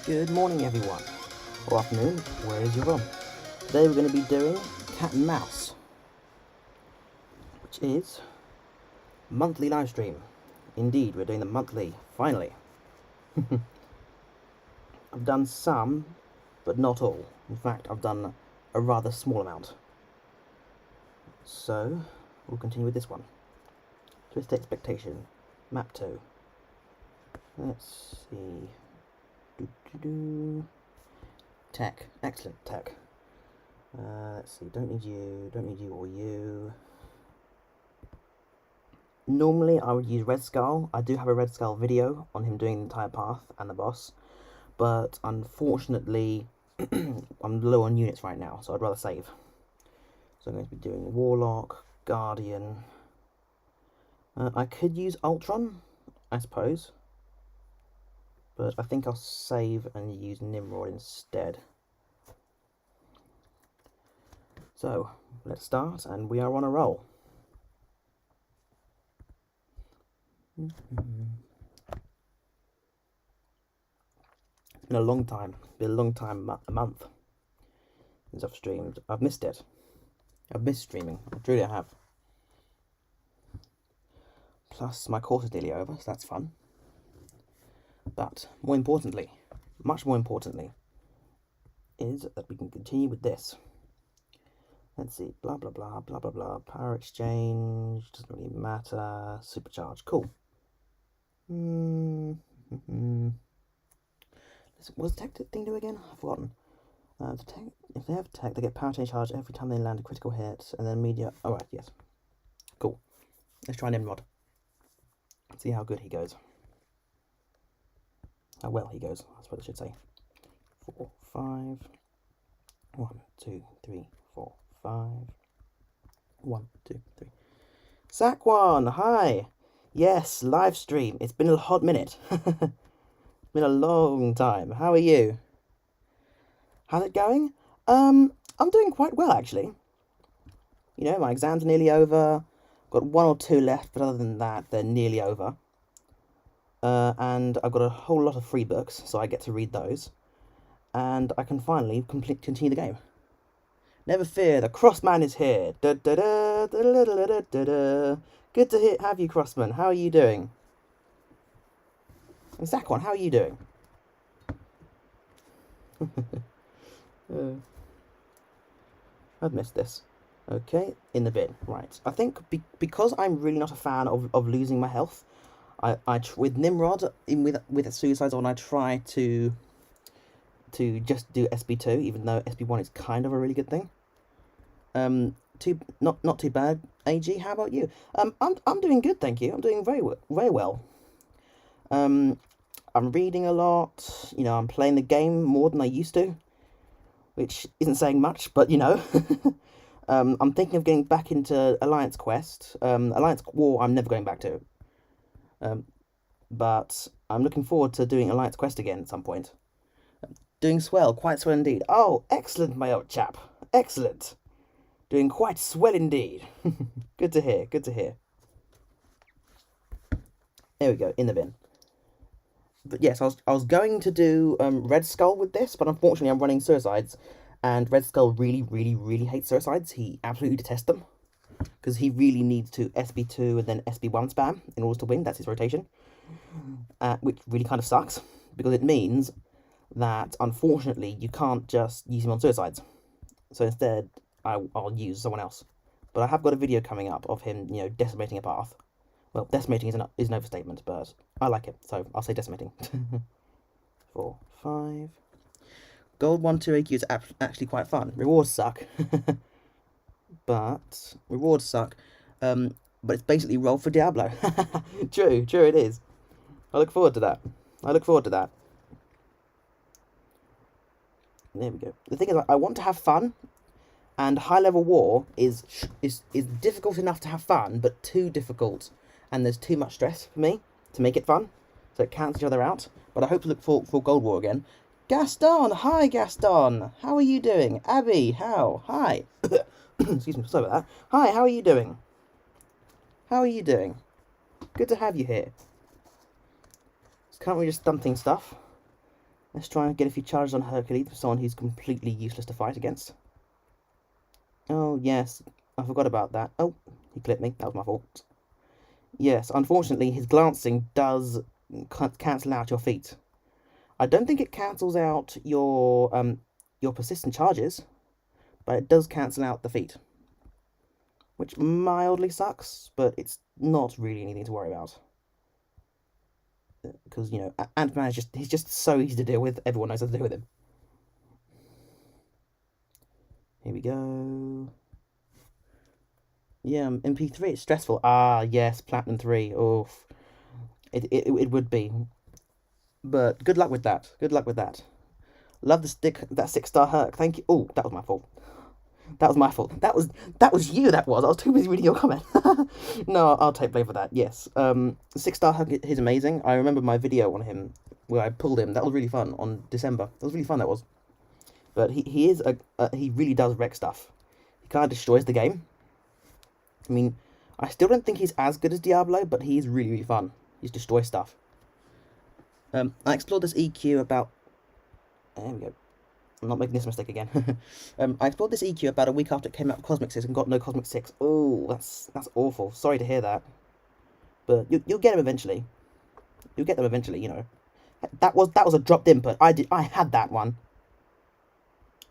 Good morning everyone, or afternoon, where is you from? Today we're going to be doing Cat and Mouse, which is monthly live stream. Indeed, we're doing the monthly, finally. I've done some, but not all. In fact, I've done a rather small amount. So, we'll continue with this one. Twist Expectation, Map 2. Let's see. Tech, excellent tech. Let's see, don't need you or you. Normally I would use Red Skull. I do have a Red Skull video on him doing the entire path and the boss, but unfortunately I'm low on units right now, so I'd rather save. So I'm going to be doing Warlock, Guardian. I could use Ultron, I suppose, but I think I'll save and use Nimrod instead. So, let's start, and we are on a roll. It's been a long time, a month since I've streamed. I've missed it. I've missed streaming, I truly have. Plus, my course is nearly over, so that's fun. But, more importantly, much more importantly, is that we can continue with this. Let's see, blah blah blah, blah blah blah, power exchange, doesn't really matter, supercharge, cool. What's the tech thing do again? I've forgotten. The tech, if they have tech, they get power change charge every time they land a critical hit, and then media. Alright, yes. Cool. Let's try Nimrod. See how good he goes. How well he goes, that's what I should say. 4, 5. 1, 2, 3, 4, 5. 1, 2, 3. Saquon, hi! Yes, live stream. It's been a hot minute. It's been a long time. How are you? How's it going? I'm doing quite well, actually. You know, my exams are nearly over. Got 1 or 2 left, but other than that, they're nearly over. And I've got a whole lot of free books, so I get to read those. And I can finally continue the game. Never fear, the Crossman is here. Da, da, da, da, da, da, da, da, da. Good to have you, Crossman. How are you doing? And Zakwan, how are you doing? I've missed this. Okay, in the bin. Right. I think because I'm really not a fan of losing my health, with Nimrod, with a Suicide Zone, I try to just do SB2, even though SB1 is kind of a really good thing. Not too bad. AG, how about you? I'm doing good, thank you. I'm doing very well. I'm reading a lot. You know, I'm playing the game more than I used to, which isn't saying much, but you know. I'm thinking of getting back into Alliance Quest. Alliance War, I'm never going back to. But I'm looking forward to doing Alliance Quest again at some point. Doing swell, quite swell indeed. Oh, excellent, my old chap. Excellent. Doing quite swell indeed. Good to hear, good to hear. There we go, in the bin. But yes, I was going to do Red Skull with this, but unfortunately I'm running Suicides, and Red Skull really hates Suicides. He absolutely detests them, because he really needs to SB2 and then SB1 spam in order to win. That's his rotation, which really kind of sucks, because it means that unfortunately you can't just use him on Suicides. So instead I'll use someone else. But I have got a video coming up of him, you know, decimating a path. Well, decimating is an overstatement, but I like it, so I'll say decimating. 4, 5. Gold 1, 2 AQ is actually quite fun. Rewards suck. But rewards suck. But it's basically roll for Diablo. True it is. I look forward to that. There we go. The thing is, I want to have fun, and high level war is difficult enough to have fun, but too difficult, and there's too much stress for me to make it fun, so it cancels each other out. But I hope to look for Gold War again. Gaston, hi Gaston, how are you doing? Abby, how? Hi. Excuse me, sorry about that. Hi, how are you doing? Good to have you here. Can't we just dump thing stuff? Let's try and get a few charges on Hercules, someone who's completely useless to fight against. Oh, yes. I forgot about that. Oh, he clipped me. That was my fault. Yes, unfortunately, his glancing does cancel out your feet. I don't think it cancels out your persistent charges, but it does cancel out the feet, which mildly sucks, but it's not really anything to worry about. Because, you know, Ant-Man he's just so easy to deal with. Everyone knows how to deal with him. Here we go. Yeah, MP3, it's stressful. Ah, yes, Platinum 3. Oof. It would be. But good luck with that. Good luck with that. Love that 6-star Herc. Thank you. Oh, that was my fault. That was my fault. That was you. That was. I was too busy reading your comment. No, I'll take blame for that. Yes. 6-star Herc is amazing. I remember my video on him where I pulled him. That was really fun on December. That was really fun. That was. But he really does wreck stuff. He kind of destroys the game. I mean, I still don't think he's as good as Diablo, but he's really, really fun. He's destroy stuff. I explored this EQ about... There we go. I'm not making this mistake again. I explored this EQ about a week after it came out of Cosmic 6 and got no Cosmic 6. Oh, that's awful. Sorry to hear that. But you'll get them eventually. You'll get them eventually, you know. That was a dropped input. I had that one.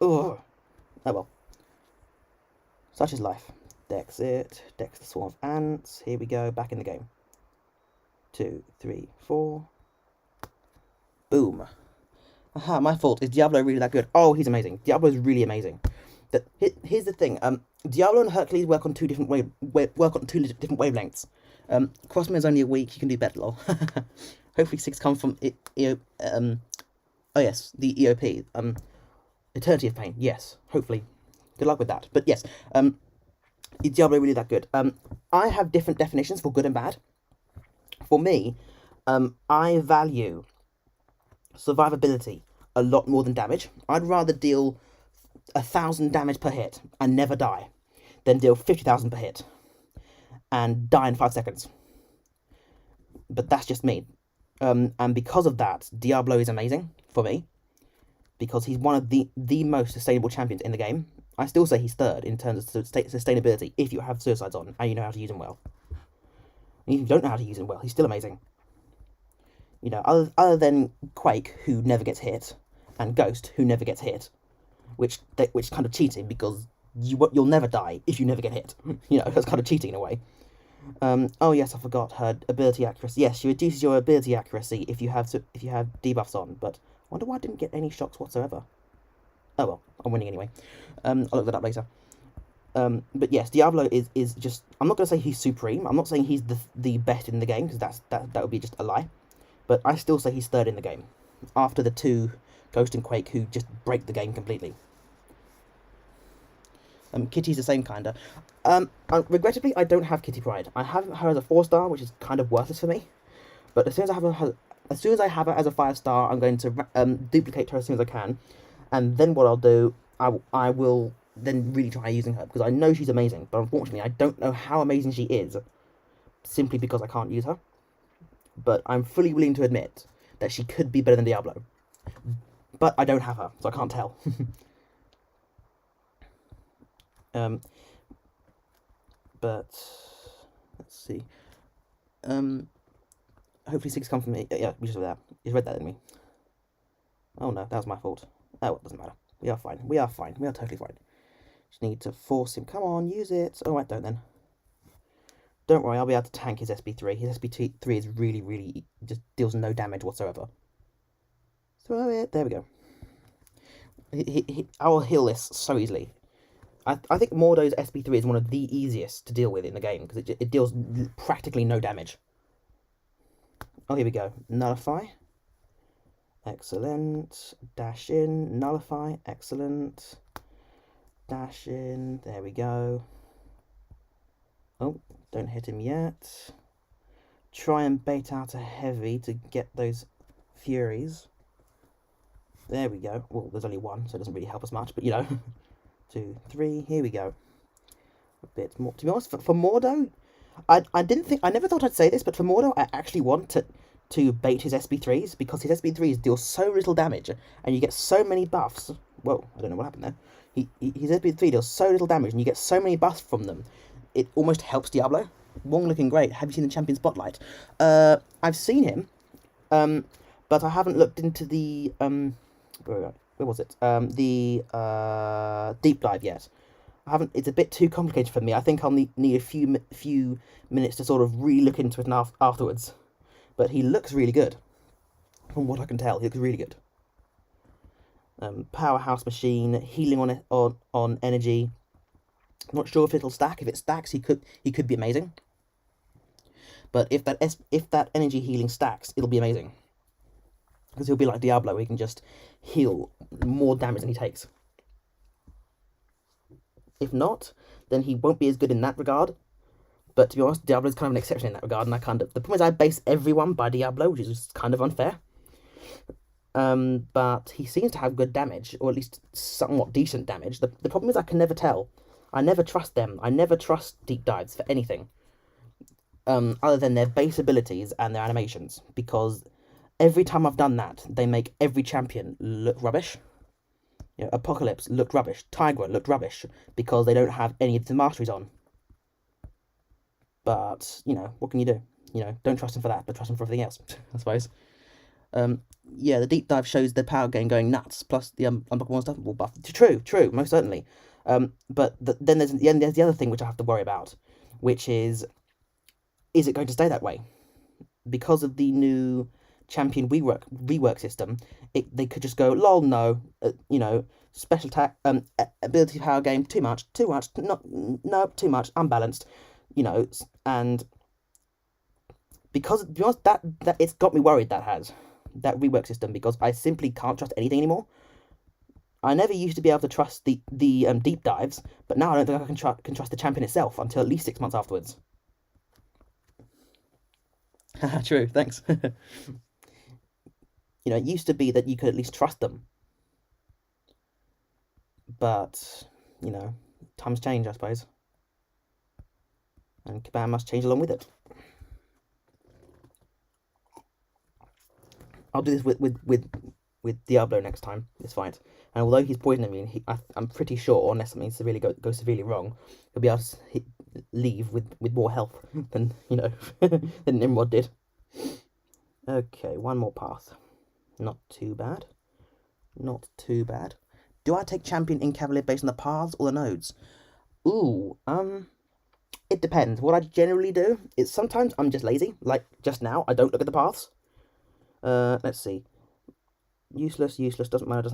Ugh. Oh well. Such is life. Dex it. Dex the swarm of ants. Here we go. Back in the game. 2, 3, 4. Boom. Aha, my fault. Is Diablo really that good? Oh, he's amazing. Diablo is really amazing. Here's the thing. Diablo and Hercules work on two different wavelengths. Crossman is only a week. You can do better, lol. Hopefully 6 comes from oh yes, the EOP. Eternity of Pain. Yes, hopefully. Good luck with that. But yes, is Diablo really that good? I have different definitions for good and bad. For me, I value survivability a lot more than damage. I'd rather deal 1,000 damage per hit and never die than deal 50,000 per hit and die in 5 seconds. But that's just me. And because of that, Diablo is amazing for me because he's one of the most sustainable champions in the game. I still say he's third in terms of sustainability if you have suicides on and you know how to use him well. And if you don't know how to use him well, he's still amazing. You know, other than Quake, who never gets hit, and Ghost, who never gets hit, which kind of cheating because you'll never die if you never get hit. You know, that's kind of cheating in a way. Oh yes, I forgot her ability accuracy. Yes, she reduces your ability accuracy if you have debuffs on. But I wonder why I didn't get any shocks whatsoever. Oh well, I'm winning anyway. I'll look that up later. But yes, Diablo is just. I'm not gonna say he's supreme. I'm not saying he's the best in the game because that would be just a lie. But I still say he's third in the game, after the 2, Ghost and Quake, who just break the game completely. Kitty's the same kinda. Regrettably, I don't have Kitty Pride. I have her as a 4-star, which is kind of worthless for me. But as soon as I have her as a 5-star, I'm going to duplicate her as soon as I can, and then what I'll do, I will then really try using her because I know she's amazing. But unfortunately, I don't know how amazing she is, simply because I can't use her. But I'm fully willing to admit that she could be better than Diablo. But I don't have her, so I can't tell. But let's see. Hopefully 6 come from me. Yeah, we just read that. You read that, didn't we? Oh no, that was my fault. Oh, well, it doesn't matter. We are fine. We are fine. We are totally fine. Just need to force him. Come on, use it. Oh, right, don't then. Don't worry, I'll be able to tank his SB3. His SB3 is really, really... just deals no damage whatsoever. Throw it. There we go. I will heal this so easily. I think Mordo's SB3 is one of the easiest to deal with in the game, because it deals practically no damage. Oh, here we go. Nullify. Excellent. Dash in. Nullify. Excellent. Dash in. There we go. Oh, don't hit him yet. Try and bait out a heavy to get those furies. There we go. Well, there's only one, so it doesn't really help us much, but you know. 2, 3, here we go. A bit more. To be honest, for Mordo, I never thought I'd say this, but for Mordo, I actually want to bait his SB3s, because his SB3s deal so little damage, and you get so many buffs. Whoa, I don't know what happened there. His SB3 deals so little damage, and you get so many buffs from them, it almost helps Diablo. Wong looking great. Have you seen the Champion Spotlight? I've seen him, but I haven't looked into the where was it? The deep dive yet. I haven't. It's a bit too complicated for me. I think I'll need a few minutes to sort of re-look into it afterwards. But he looks really good. From what I can tell, he looks really good. Powerhouse machine, healing on energy. Not sure if it'll stack. If it stacks, he could be amazing. But if that energy healing stacks, it'll be amazing. Because he'll be like Diablo, he can just heal more damage than he takes. If not, then he won't be as good in that regard. But to be honest, Diablo is kind of an exception in that regard, and the problem is I base everyone by Diablo, which is kind of unfair. But he seems to have good damage, or at least somewhat decent damage. The problem is I can never tell. I never trust them. I never trust deep dives for anything. Other than their base abilities and their animations, because every time I've done that, they make every champion look rubbish. You know, Apocalypse looked rubbish. Tigra looked rubbish because they don't have any of the masteries on. But, you know, what can you do? You know, don't trust him for that, but trust him for everything else, I suppose. Yeah, the deep dive shows the power gain going nuts, plus the unblockable stuff will buff. True, most certainly. But then there's the other thing which I have to worry about, which is it going to stay that way? Because of the new champion rework system, they could just go, lol, no, you know, special attack, ability power gain, too much, no, too much, unbalanced, you know, and because, to be honest, that it's got me worried, that rework system, because I simply can't trust anything anymore. I never used to be able to trust the deep dives, but now I don't think I can trust the champion itself until at least 6 months afterwards. True, thanks. You know, it used to be that you could at least trust them. But, you know, times change, I suppose. And Kabam must change along with it. I'll do this with Diablo next time, this fight. And although he's poisoning me, I'm pretty sure, unless something severely goes severely wrong, he'll be able to leave with more health than, you know, than Nimrod did. Okay, one more path. Not too bad. Not too bad. Do I take champion in Cavalier based on the paths or the nodes? Ooh, it depends. What I generally do is sometimes I'm just lazy. Like just now, I don't look at the paths. Let's see. Useless, doesn't matter.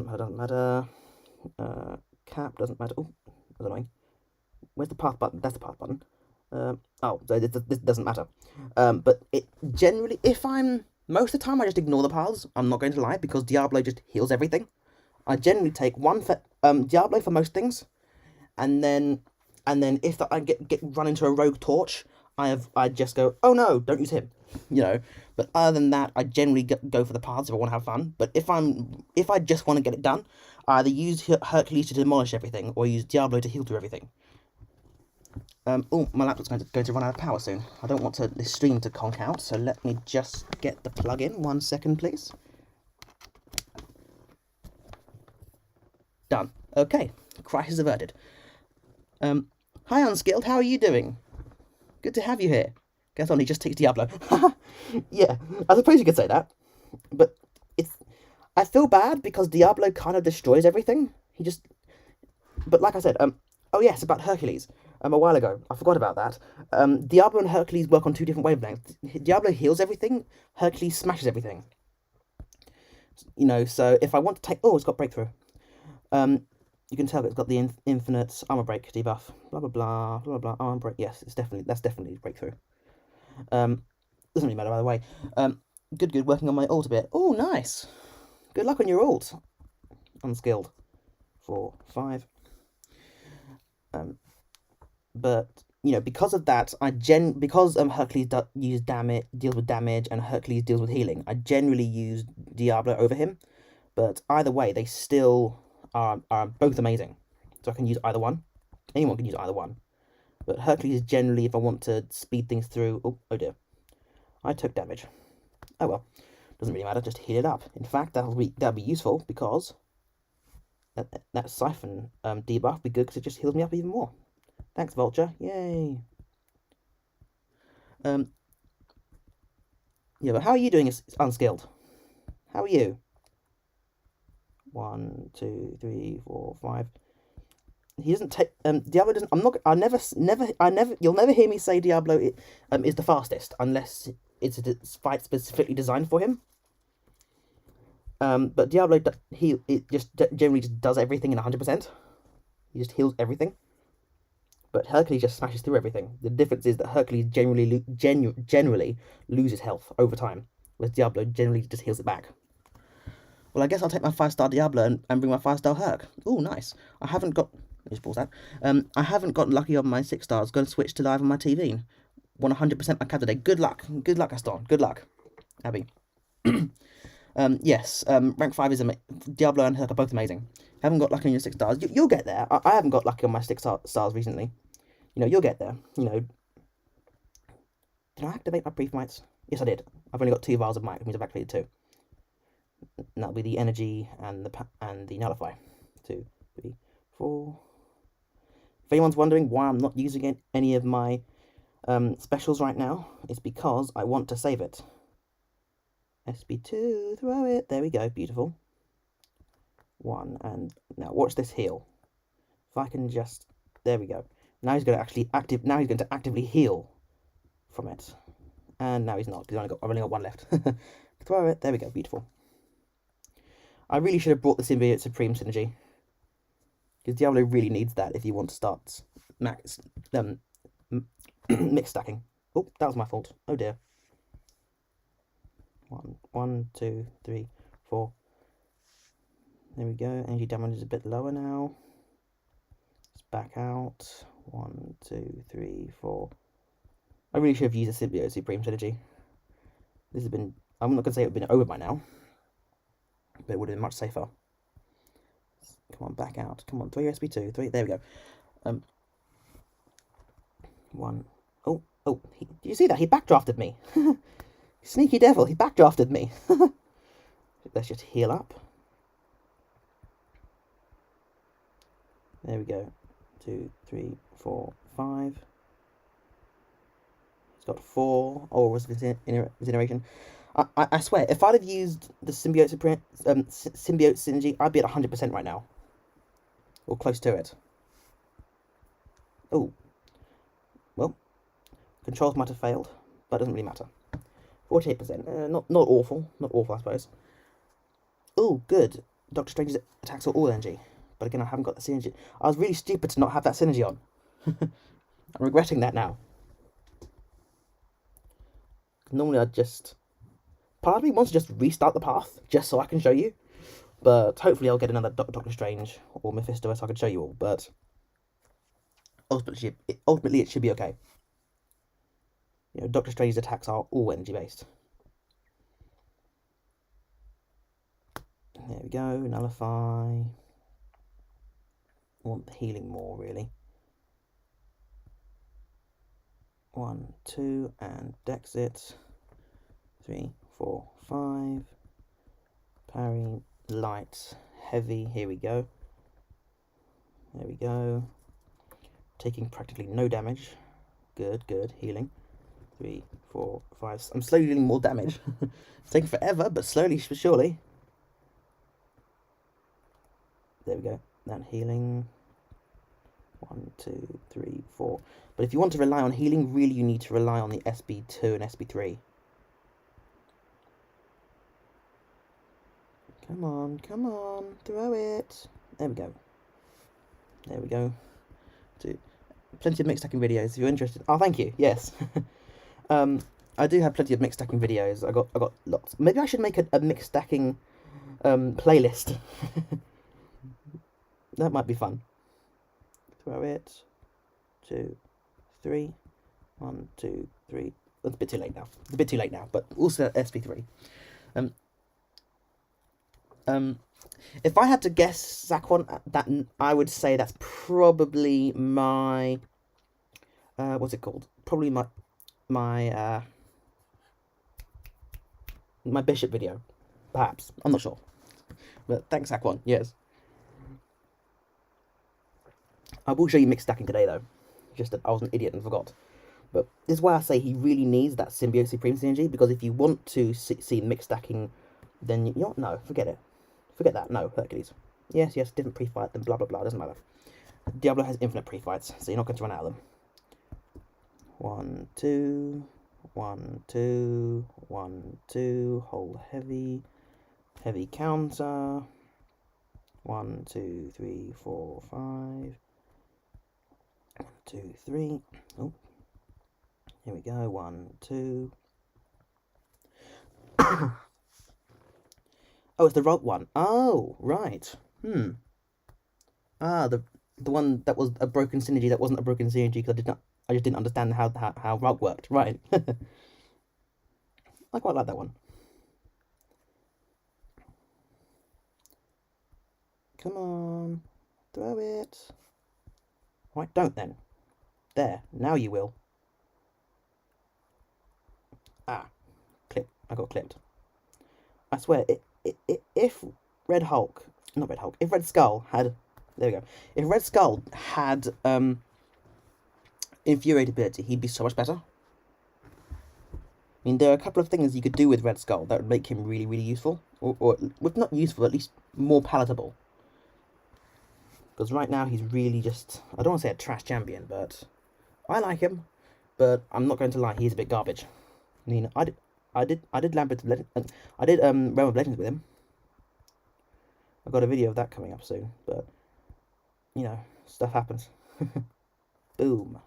Cap, doesn't matter. Oh, that's annoying. Where's the path button? That's the path button. So this doesn't matter. But it generally, most of the time I just ignore the paths. I'm not going to lie, because Diablo just heals everything. I generally take one for Diablo for most things, and then if I get run into a rogue torch, I just go, oh no, don't use him, you know. But other than that, I generally go for the paths if I want to have fun. But if I just want to get it done, I either use Hercules to demolish everything, or use Diablo to heal through everything. Oh, my laptop's going to run out of power soon. I don't want this stream to conk out, so let me just get the plug in. 1 second, please. Done. Okay, crisis averted. Hi, Unskilled, how are you doing? Good to have you here. Guess on, he just takes Diablo. Yeah, I suppose you could say that. But I feel bad because Diablo kind of destroys everything. But like I said, oh yes, about Hercules. A while ago, I forgot about that. Diablo and Hercules work on 2 different wavelengths. Diablo heals everything, Hercules smashes everything. You know, so if I want to take... Oh, it's got breakthrough. You can tell it's got the infinite armor break debuff. Blah, blah, blah, blah, blah, armor break. Yes, that's definitely breakthrough. Doesn't really matter, by the way. Good, working on my ult a bit. Oh, nice. Good luck on your ult. Unskilled. 4, 5. But, you know, because of that, because Hercules deals with damage and Hercules deals with healing, I generally use Diablo over him. But either way, they still are both amazing. So I can use either one. Anyone can use either one. But Hercules generally, if I want to speed things through... Oh dear. I took damage. Oh well, doesn't really matter. Just heal it up. In fact, that'll be useful because that siphon debuff will be good because it just heals me up even more. Thanks, Vulture. Yay. Yeah, but how are you doing as unskilled? How are you? 1, 2, 3, 4, 5. He doesn't take. Diablo doesn't. I'm not. You'll never hear me say Diablo is the fastest unless it's a fight specifically designed for him. But Diablo, it just generally just does everything in 100%. He just heals everything. But Hercules just smashes through everything. The difference is that Hercules generally loses health over time, whereas Diablo generally just heals it back. Well, I guess I'll take my 5-star Diablo and bring my 5-star Herc. Oh, nice. I haven't got... Just pause that. I haven't got lucky on my 6 stars. Going to switch to live on my TV. 100% my cat today. Good luck. Good luck, Gaston. Good luck. Abby. Yes, rank 5 is Diablo and Herc are both amazing. Haven't got lucky on your 6 stars. You'll get there. I haven't got lucky on my 6 stars recently. You know, you'll get there. You know. Did I activate my brief mites? Yes, I did. I've only got 2 vials of might, which means I've activated 2. And that'll be the energy and the nullify. 2, 3, 4. If anyone's wondering why I'm not using any of my specials right now, it's because I want to save it. SB2, throw it. There we go. Beautiful. 1, and now watch this heal. If I can just, there we go. Now he's going to actually actively heal from it. And now he's not, because I've only got 1 left. Throw it. There we go. Beautiful. I really should have brought the Symbiote Supreme synergy, because Diablo really needs that if you want to start mix stacking. Oh, that was my fault. Oh dear. 1, 2, 3, 4. There we go. Energy damage is a bit lower now. Let's back out. 1, 2, 3, 4. I really should have used a Symbiote Supreme synergy. This has been... I'm not going to say it would have been over by now, but it would have been much safer. Come on, back out. Come on, 3 SB2. 3. There we go. 1. Oh. Did you see that? He backdrafted me. Sneaky devil. He backdrafted me. Let's just heal up. There we go. 2, 3, 4, 5. He's got 4. Oh, was incineration. I swear, if I'd have used the symbiote synergy, I'd be at 100% right now, or close to it. Oh, well, controls might have failed, but it doesn't really matter. 48%. Not awful. Not awful, I suppose. Oh, good. Doctor Strange's attacks are all energy. But again, I haven't got the synergy. I was really stupid to not have that synergy on. I'm regretting that now. Normally I'd just... Part of me wants to just restart the path, just so I can show you. But hopefully I'll get another Doctor Strange or Mephisto so I can show you all. But ultimately it should be okay. You know, Doctor Strange's attacks are all energy based. There we go, nullify. I want the healing more, really. 1, 2, and dex it. 3, 4, 5. Parry, light, heavy. Here we go. There we go. Taking practically no damage. Good, good. Healing. 3, 4, 5. I'm slowly dealing more damage. It's taking forever, but slowly but surely. There we go. That healing. 1, 2, 3, 4. But if you want to rely on healing, really you need to rely on the SB2 and SB3. Come on, come on, throw it. There we go. There we go. Plenty of mix stacking videos if you're interested. Oh, thank you. Yes. I do have plenty of mix stacking videos. I got lots. Maybe I should make a mix stacking playlist. That might be fun. Throw it. 2, 3. 1, 2, 3. It's a bit too late now. It's a bit too late now, but also SB3. If I had to guess Zaquan, that I would say that's probably my what's it called? Probably my My bishop video. Perhaps. I'm not sure. But thanks, Aquan. Yes. I will show you mixed stacking today, though. Just that I was an idiot and forgot. But this is why I say he really needs that Symbiote Supreme synergy, because if you want to see mixed stacking, then you know, no, forget it. Forget that. No, Hercules. Yes, different pre-fight, then blah, blah, blah. Doesn't matter. Diablo has infinite pre-fights, so you're not going to run out of them. 1, 2, 1, 2, 1, 2. Hold heavy. Heavy counter. 1, 2, 3, 4, 5. 1, 2, 3. Oh. Here we go. 1, 2. Oh, it's the rock one. Oh, right. Ah, the one that was a broken synergy that wasn't a broken synergy because I just didn't understand how rock worked. Right. I quite like that one. Come on. Throw it. Right, don't then. There. Now you will. Ah. Clip. I got clipped. I swear, if Red Hulk... Not Red Hulk. If Red Skull had... There we go. If Red Skull had infuriatability, he'd be so much better. I mean, there are a couple of things you could do with Red Skull that would make him really, really useful. Or with not useful, at least more palatable. Because right now he's really just... I don't want to say a trash champion, but... I like him. But I'm not going to lie, he's a bit garbage. I mean, I did Realm of Legends with him. I've got a video of that coming up soon, but... You know, stuff happens. Boom.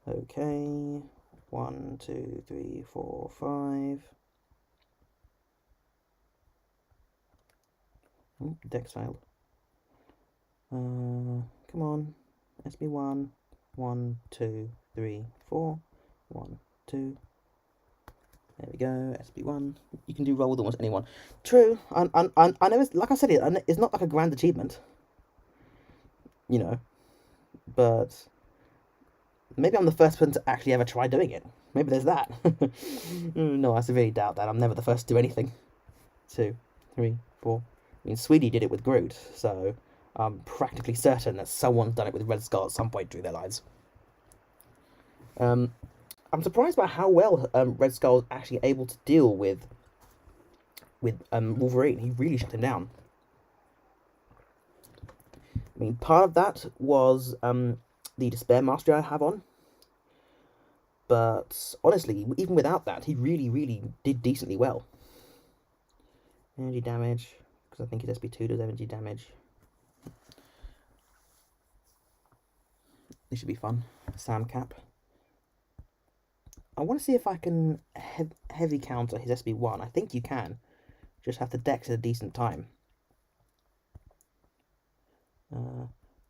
Okay. 1, 2, 3, 4, 5. Oh, Dex failed. Come on. SB1. 1, 2, 3, 4. 1, 2. There we go. SB1. You can do roll with almost anyone. True. I know it's, like I said, it's not like a grand achievement. You know. But maybe I'm the first person to actually ever try doing it. Maybe there's that. No, I severely doubt that. I'm never the first to do anything. 2, 3, 4. I mean, Sweetie did it with Groot, so I'm practically certain that someone's done it with Red Skull at some point through their lives. I'm surprised by how well Red Skull is actually able to deal with Wolverine. He really shut him down. I mean, part of that was the Despair Mastery I have on. But honestly, even without that, he really, really did decently well. Energy damage, because I think his SB2 does energy damage. This should be fun. Sam Cap. I want to see if I can heavy counter his SB1. I think you can. Just have to dex at a decent time.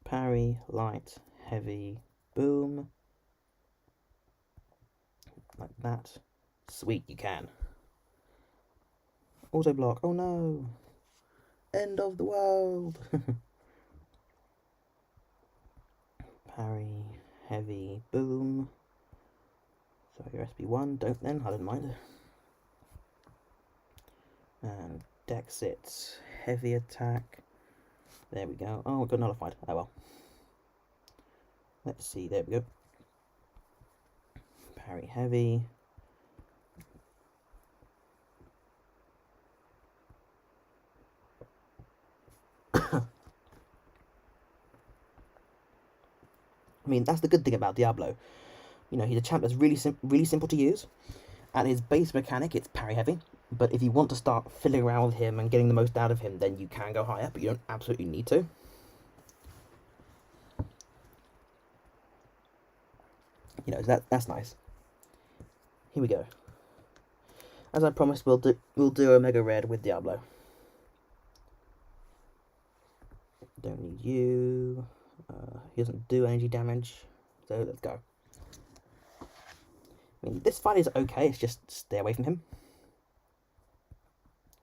Parry, light, heavy, boom. Like that. Sweet, you can. Auto block. Oh no. End of the world. Parry, heavy, boom. So your SB1, don't then, I don't mind. And dex it, heavy attack. There we go. Oh, it got nullified. Oh well. Let's see, there we go. Parry heavy. I mean, that's the good thing about Diablo. You know, he's a champ that's really simple to use. At his base mechanic, it's parry heavy. But if you want to start fiddling around with him and getting the most out of him, then you can go higher, but you don't absolutely need to. You know, that's nice. Here we go. As I promised, we'll do Omega Red with Diablo. Don't need you. He doesn't do energy damage, so let's go. I mean, this fight is okay. It's just stay away from him.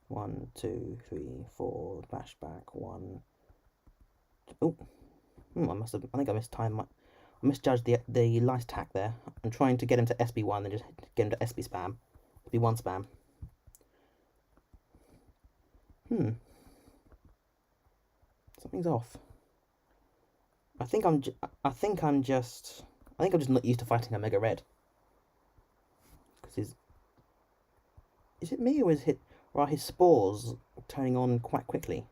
1, 2, 3, 4. Flashback. 1. Oh, I think I missed time. I misjudged the light attack there. I'm trying to get him to SB1 and just get him to SB spam. SB1 spam. Something's off. I think I'm just not used to fighting a Mega Red. Because is it me, or are his spores turning on quite quickly?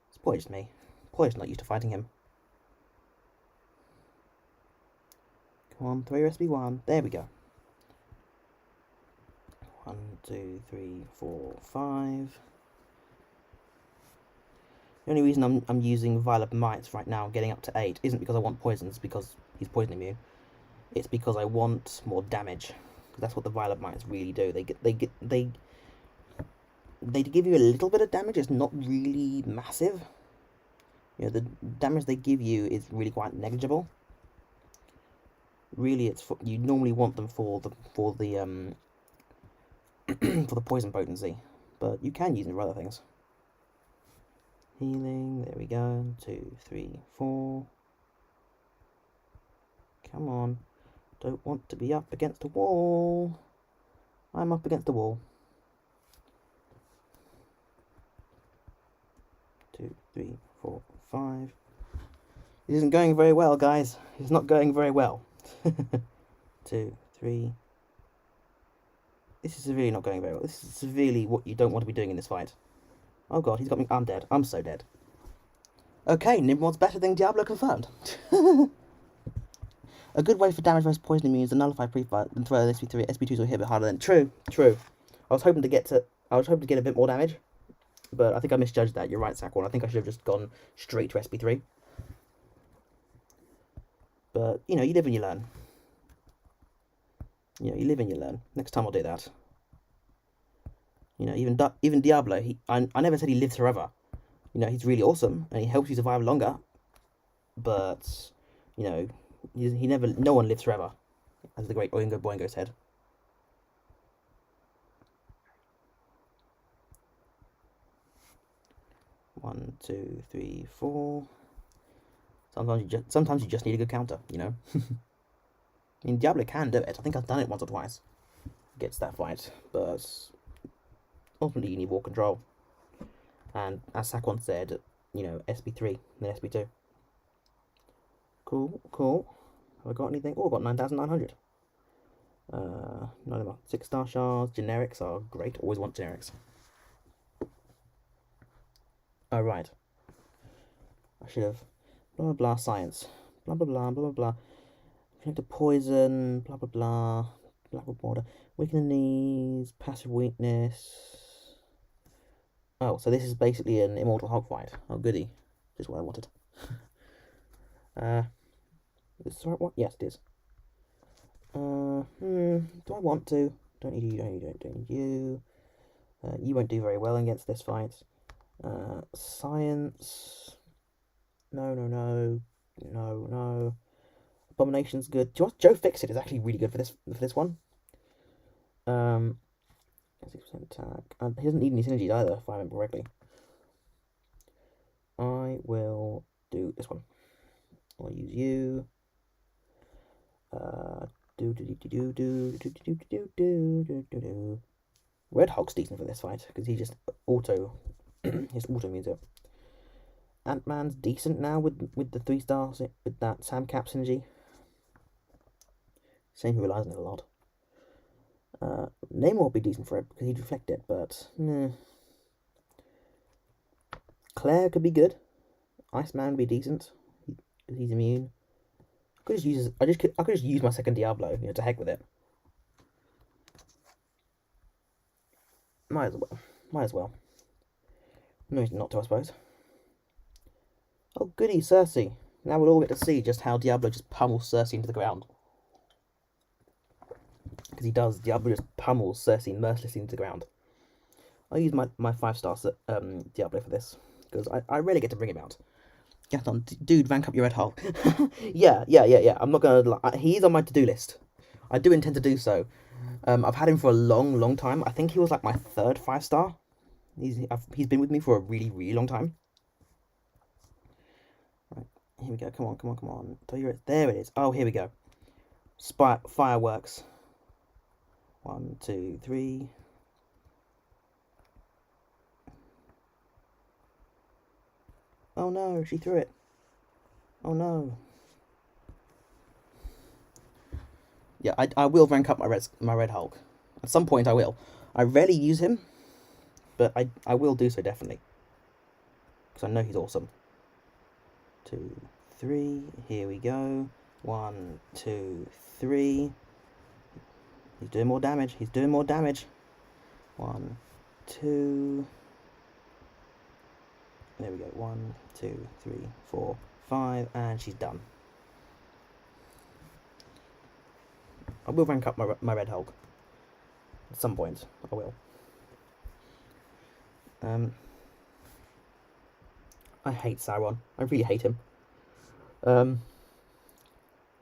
It's probably just me. Probably just not used to fighting him. Come on, throw your SB1. There we go. 1, 2, 3, 4, 5. The only reason I'm using Violet Mites right now, getting up to 8, isn't because I want poisons, because he's poison immune. It's because I want more damage. Because that's what the Violet Mites really do. They give you a little bit of damage. It's not really massive. You know, the damage they give you is really quite negligible. Really, you normally want them for the for the poison potency, but you can use them for other things. Healing, there we go. 2, 3, 4. Come on. Don't want to be up against the wall. I'm up against the wall. 2, 3, 4, 5. This isn't going very well, guys. It's not going very well. 2, 3. This is severely not going very well. This is severely what you don't want to be doing in this fight. Oh god, he's got me. I'm dead. I'm so dead. Okay, Nimrod's better than Diablo confirmed. A good way for damage versus poison immune is to nullify pre-fight and throw SB3. SB2s will hit a bit harder than. True. I was hoping to get a bit more damage, but I think I misjudged that. You're right, Saquon. I think I should have just gone straight to SB3. But you know, you live and you learn. You know, you live and you learn. Next time I'll do that. You know, even Diablo, I never said he lived forever. You know, he's really awesome and he helps you survive longer. But you know, no one lives forever, as the great Oingo Boingo said. One, 2, 3, 4. Sometimes you just need a good counter, you know. I mean, Diablo can do it. I think I've done it once or twice against that fight, but ultimately you need war control. And as Saquon said, you know, SB3, then SB2. Cool. Have I got anything? Oh, I've got 9,900. None of them. 6-star shards. Generics are great. Always want generics. Oh, right. I should have. Blah, blah, blah, science. Blah, blah, blah, blah, blah, blah. Connect to poison. Blah, blah, blah. Black border. Weaken the knees. Passive weakness. Oh, so this is basically an Immortal Hulk fight. Oh, goody. Just what I wanted. Is this the right one? Yes, it is. Do I want to? Don't need you, don't need you. You won't do very well against this fight. Science. No. Abomination's good. Joe Fixit is actually really good for this one. 6% attack. He doesn't need any synergies either, if I remember correctly. I will do this one. I'll use you. Red Hulk's decent for this fight because he just his auto means it. Ant-Man's decent now with the 3 stars with that Sam Cap synergy. Shame he relies on it a lot. Namor will be decent for it because he'd reflect it, but Claire could be good. Iceman would be decent because he's immune. I could just use my second Diablo, you know, to heck with it. Might as well. No reason not to, I suppose. Oh goody, Cersei. Now we'll all get to see just how Diablo just pummels Cersei into the ground. Because he does. Diablo just pummels Cersei mercilessly into the ground. I'll use my 5-star Diablo for this. Because I rarely get to bring him out. Get on, dude, rank up your Red Hulk. Yeah. I'm not gonna lie. He's on my to-do list. I do intend to do so. I've had him for a long time. I think he was like my 3rd 5-star. He's been with me for a really long time. Right, here we go. Come on. There it is. Oh, here we go. Fireworks. 1, 2, 3. Oh no, she threw it. Oh no. Yeah, I will rank up my Red Hulk. At some point I will. I rarely use him, but I will do so definitely. Because I know he's awesome. 2, 3, here we go. 1, 2, 3. He's doing more damage. He's doing more damage. 1, 2. There we go. 1, 2, 3, 4, 5, and she's done. I will rank up my Red Hulk. At some point, I will. I hate Sauron. I really hate him.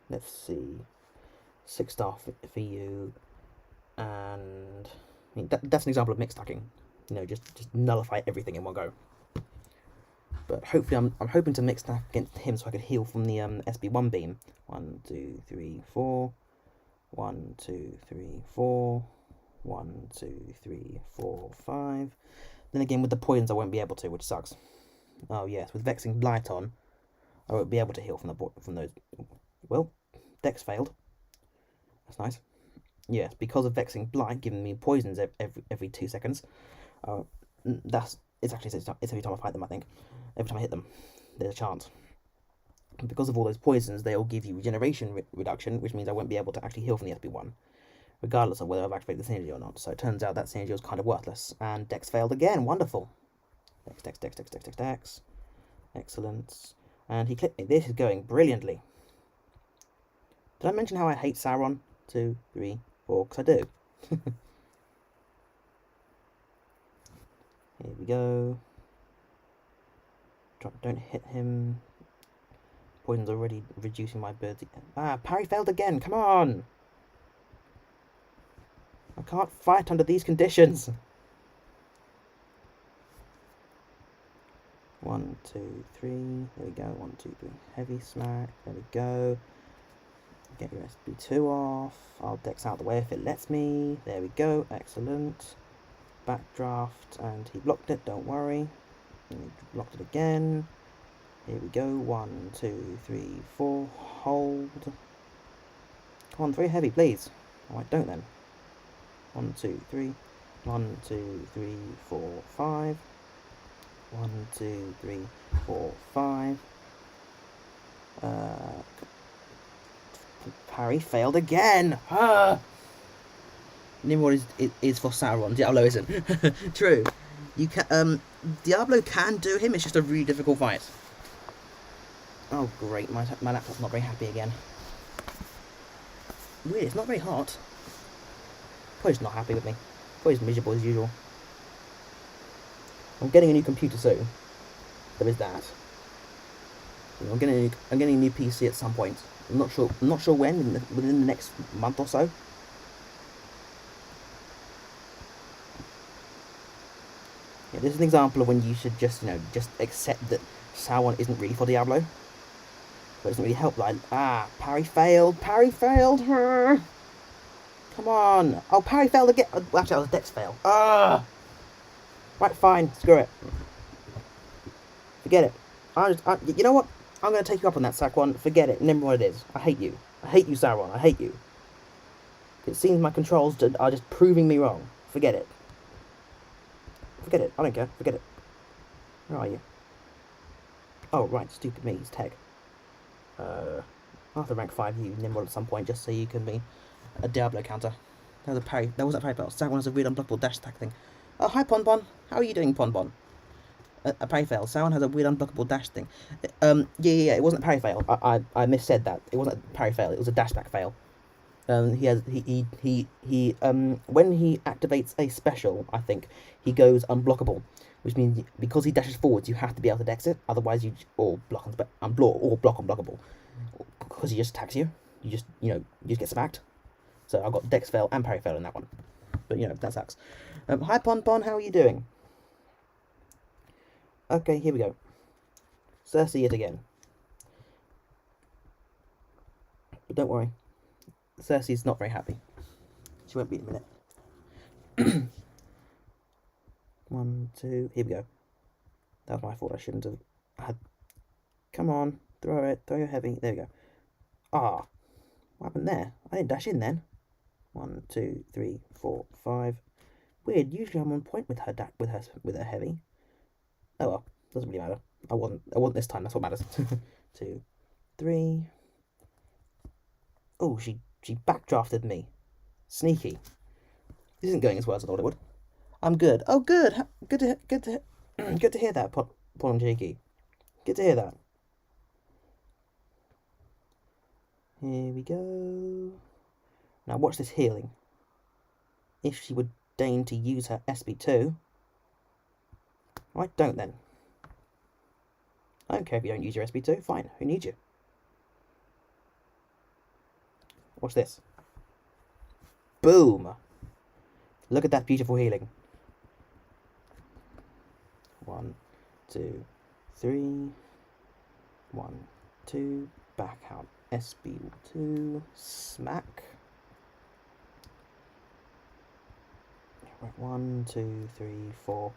Let's see. 6-star for you, and I mean that's an example of mixed stacking. You know, just nullify everything in one go. But hopefully, I'm hoping to mix stack against him so I could heal from the SB1 beam. 1, 2, 3, 4. 1, 2, 3, 4. 1, 2, 3, 4, 5. Then again, with the poisons, I won't be able to, which sucks. Oh yes, with Vexing Blight on, I won't be able to heal from those. Well, Dex failed. That's nice. Yes, because of Vexing Blight giving me poisons every 2 seconds. It's every time I fight them. I think every time I hit them, there's a chance. And because of all those poisons, they all give you regeneration reduction, which means I won't be able to actually heal from the SB1, regardless of whether I've activated the synergy or not. So it turns out that synergy was kind of worthless, and Dex failed again. Wonderful. Dex. Excellent. And he clipped me. This is going brilliantly. Did I mention how I hate Sauron? 2, 3, 4, because I do. Here we go. Don't hit him. Poison's already reducing my birds. Ah, parry failed again. Come on. I can't fight under these conditions. 1, 2, 3. There we go. 1, 2, 3. Heavy smack. There we go. Get your SB2 off. I'll Dex out the way if it lets me. There we go. Excellent. Backdraft, and he blocked it. Don't worry. And he blocked it again. Here we go. 1, 2, 3, 4. Hold. Come on, 3 heavy, please. Alright, don't then. 1, 2, 3. 1, 2, 3, 4, 5. 1, 2, 3, 4, 5. Parry failed again. Nimrod is for Sauron. Diablo isn't. True. You can Diablo can do him. It's just a really difficult fight. Oh great, my laptop's not very happy again. Weird, it's not very hot. Probably just not happy with me. Probably just miserable as usual. I'm getting a new computer soon. There is that. I'm getting a new PC at some point. I'm not sure when. Within the next month or so. Yeah, this is an example of when you should just accept that Sauron isn't really for Diablo. But it doesn't really help. Like parry failed. Parry failed. Come on. Oh, parry failed again. Actually, that was a Dex fail. Right, fine. Screw it. Forget it. You know what? I'm going to take you up on that, Saquon. Forget it. Remember what it is. I hate you. I hate you, Sauron. I hate you. It seems my controls are just proving me wrong. Forget it. Forget it. I don't care. Forget it. Where are you? Oh, right. Stupid me. He's Teg. I'll have to rank 5 you, Nimrod, at some point, just so you can be a Diablo counter. That was a parry. That wasn't a parry belt. Sauron has a weird unblockable dash attack thing. Oh, hi, Ponbon. How are you doing, Ponbon? A parry fail. Sauron has a weird unblockable dash thing. Yeah. It wasn't a parry fail. I missaid that. It wasn't a parry fail. It was a dash back fail. When he activates a special, I think he goes unblockable, which means because he dashes forwards, you have to be able to dex it. Otherwise, you block unblockable. Because he just attacks you. You just get smacked. So I got dex fail and parry fail in that one. But that sucks. Hi Pon, how are you doing? Okay, here we go. Cersei yet again. But don't worry. Cersei's not very happy. She won't be in a minute. 1, 2, here we go. That was my fault. I shouldn't have Come on, throw it. Throw your heavy. There we go. Ah, what happened there? I didn't dash in then. 1, 2, 3, 4, 5. Weird. Usually I'm on point with her with her heavy. Oh well, doesn't really matter. I wasn't this time. That's what matters. 2, 3. Oh, she backdrafted me. Sneaky. This isn't going as well as I thought it would. I'm good. Oh, good. Good to good to hear that, Paul and Jakey. Good to hear that. Here we go. Now watch this healing. If she would deign to use her SB2. Right, don't then. I don't care if you don't use your SB2. Fine. Who needs you? Watch this. Boom. Look at that beautiful healing. 1, 2, 3. 1, 2. Back out. SB2. Smack. Right, 1, 2, 3, 4.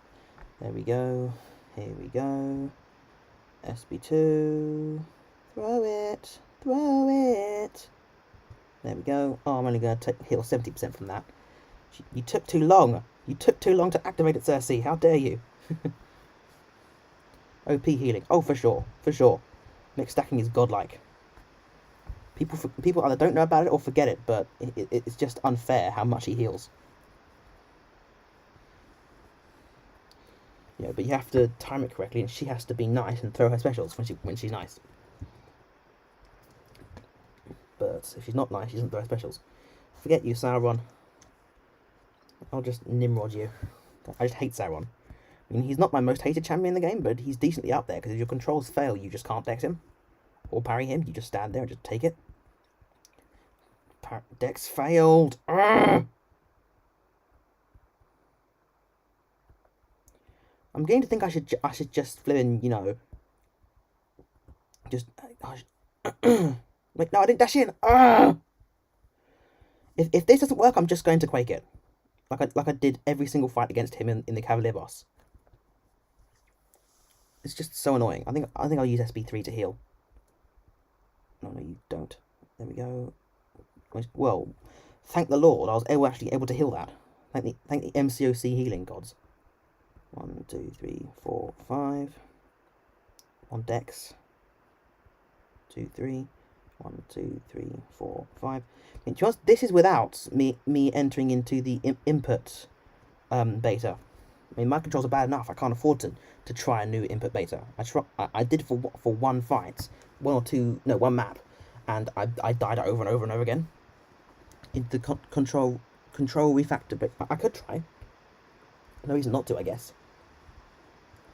There we go. Here we go. SB2. Throw it. Throw it. There we go. Oh, I'm only going to heal 70% from that. You took too long. You took too long to activate it, Cersei. How dare you? OP healing. Oh, for sure. For sure. Mixed stacking is godlike. People either don't know about it or forget it, but it's just unfair how much he heals. You know, but you have to time it correctly, and she has to be nice and throw her specials when she's nice. But if she's not nice, she doesn't throw her specials. Forget you, Sauron. I'll just Nimrod you. I just hate Sauron. I mean, he's not my most hated champion in the game, but he's decently up there, because if your controls fail, you just can't dex him. Or parry him, you just stand there and just take it. Dex failed! Urgh! I'm getting to think I should just flip in, you know... Just... Wait, no, I didn't dash in! Urgh! If this doesn't work, I'm just going to quake it. Like I did every single fight against him in the Cavalier boss. It's just so annoying. I think I'll use SB3 to heal. No, you don't. There we go. Well, thank the Lord, I was actually able to heal that. Thank the MCOC healing gods. 1, 2, 3, 4, 5. On dex. 2, 3. 1, 2, 3, 4, 5. I mean, this is without me entering into the input beta. I mean, my controls are bad enough. I can't afford to try a new input beta. I did for one fight, one map, and I died over and over and over again. In the control refactor, but I could try. No reason not to, I guess.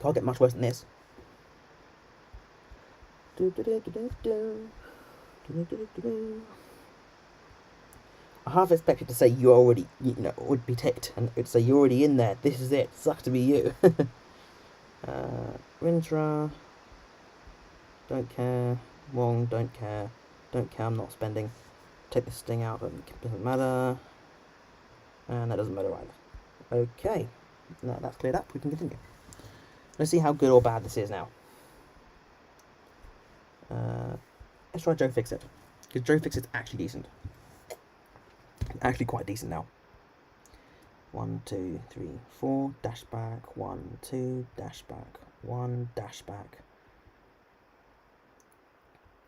Can't get much worse than this. I half expected to say you already, would be ticked, and it'd say you're already in there. This is it. Sucks to be you. Rintra. Don't care. Wong. Don't care. Don't care. I'm not spending. Take the sting out. Doesn't matter. And that doesn't matter either. Okay. Now that's cleared up. We can continue. Let's see how good or bad this is now. Let's try Joe Fix It. Because Joe Fix It's actually decent. Actually quite decent now. 1, 2, 3, 4. Dash back. 1, 2. Dash back. 1. Dash back.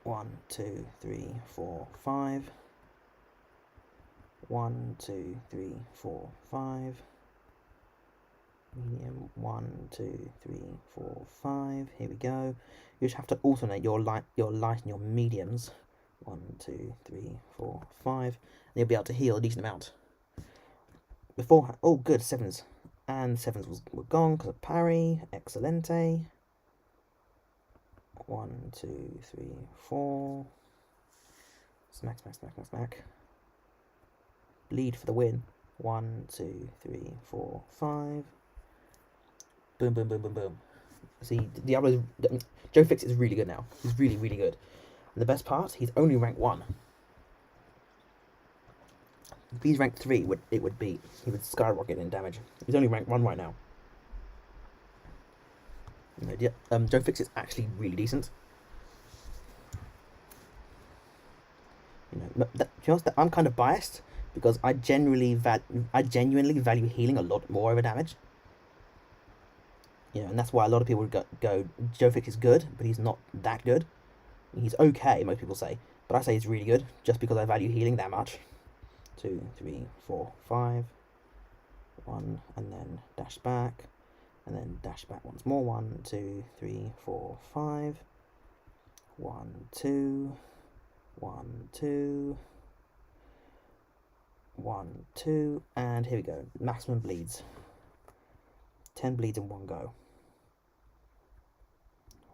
1, 2, 3, 4, 5. 1, 2, 3, 4, 5. Medium. 1, 2, 3, 4, 5. Here we go. You just have to alternate your light and your mediums. 1, 2, 3, 4, 5. And you'll be able to heal a decent amount. Before, oh good, 7s. And 7s were gone because of parry. Excelente. 1, 2, 3, 4. Smack, smack, smack, smack, smack. Bleed for the win. 1, 2, 3, 4, 5. Boom, boom, boom, boom, boom. See, Joe Fix is really good now. He's really, really good. And the best part, he's only rank 1. If he's rank 3, he would skyrocket in damage. He's only rank 1 right now. Joe Fix is actually really decent. I'm kind of biased because I genuinely value healing a lot more over damage. And that's why a lot of people would go Joe Fix is good, but he's not that good. He's okay, most people say, but I say he's really good just because I value healing that much. 2, 3, 4, 5. 1, and then dash back, and then dash back once more. 1, 2, 3, 4, 5. 1, 2. 1, 2. 1, 2, and here we go. Maximum bleeds. 10 bleeds in one go.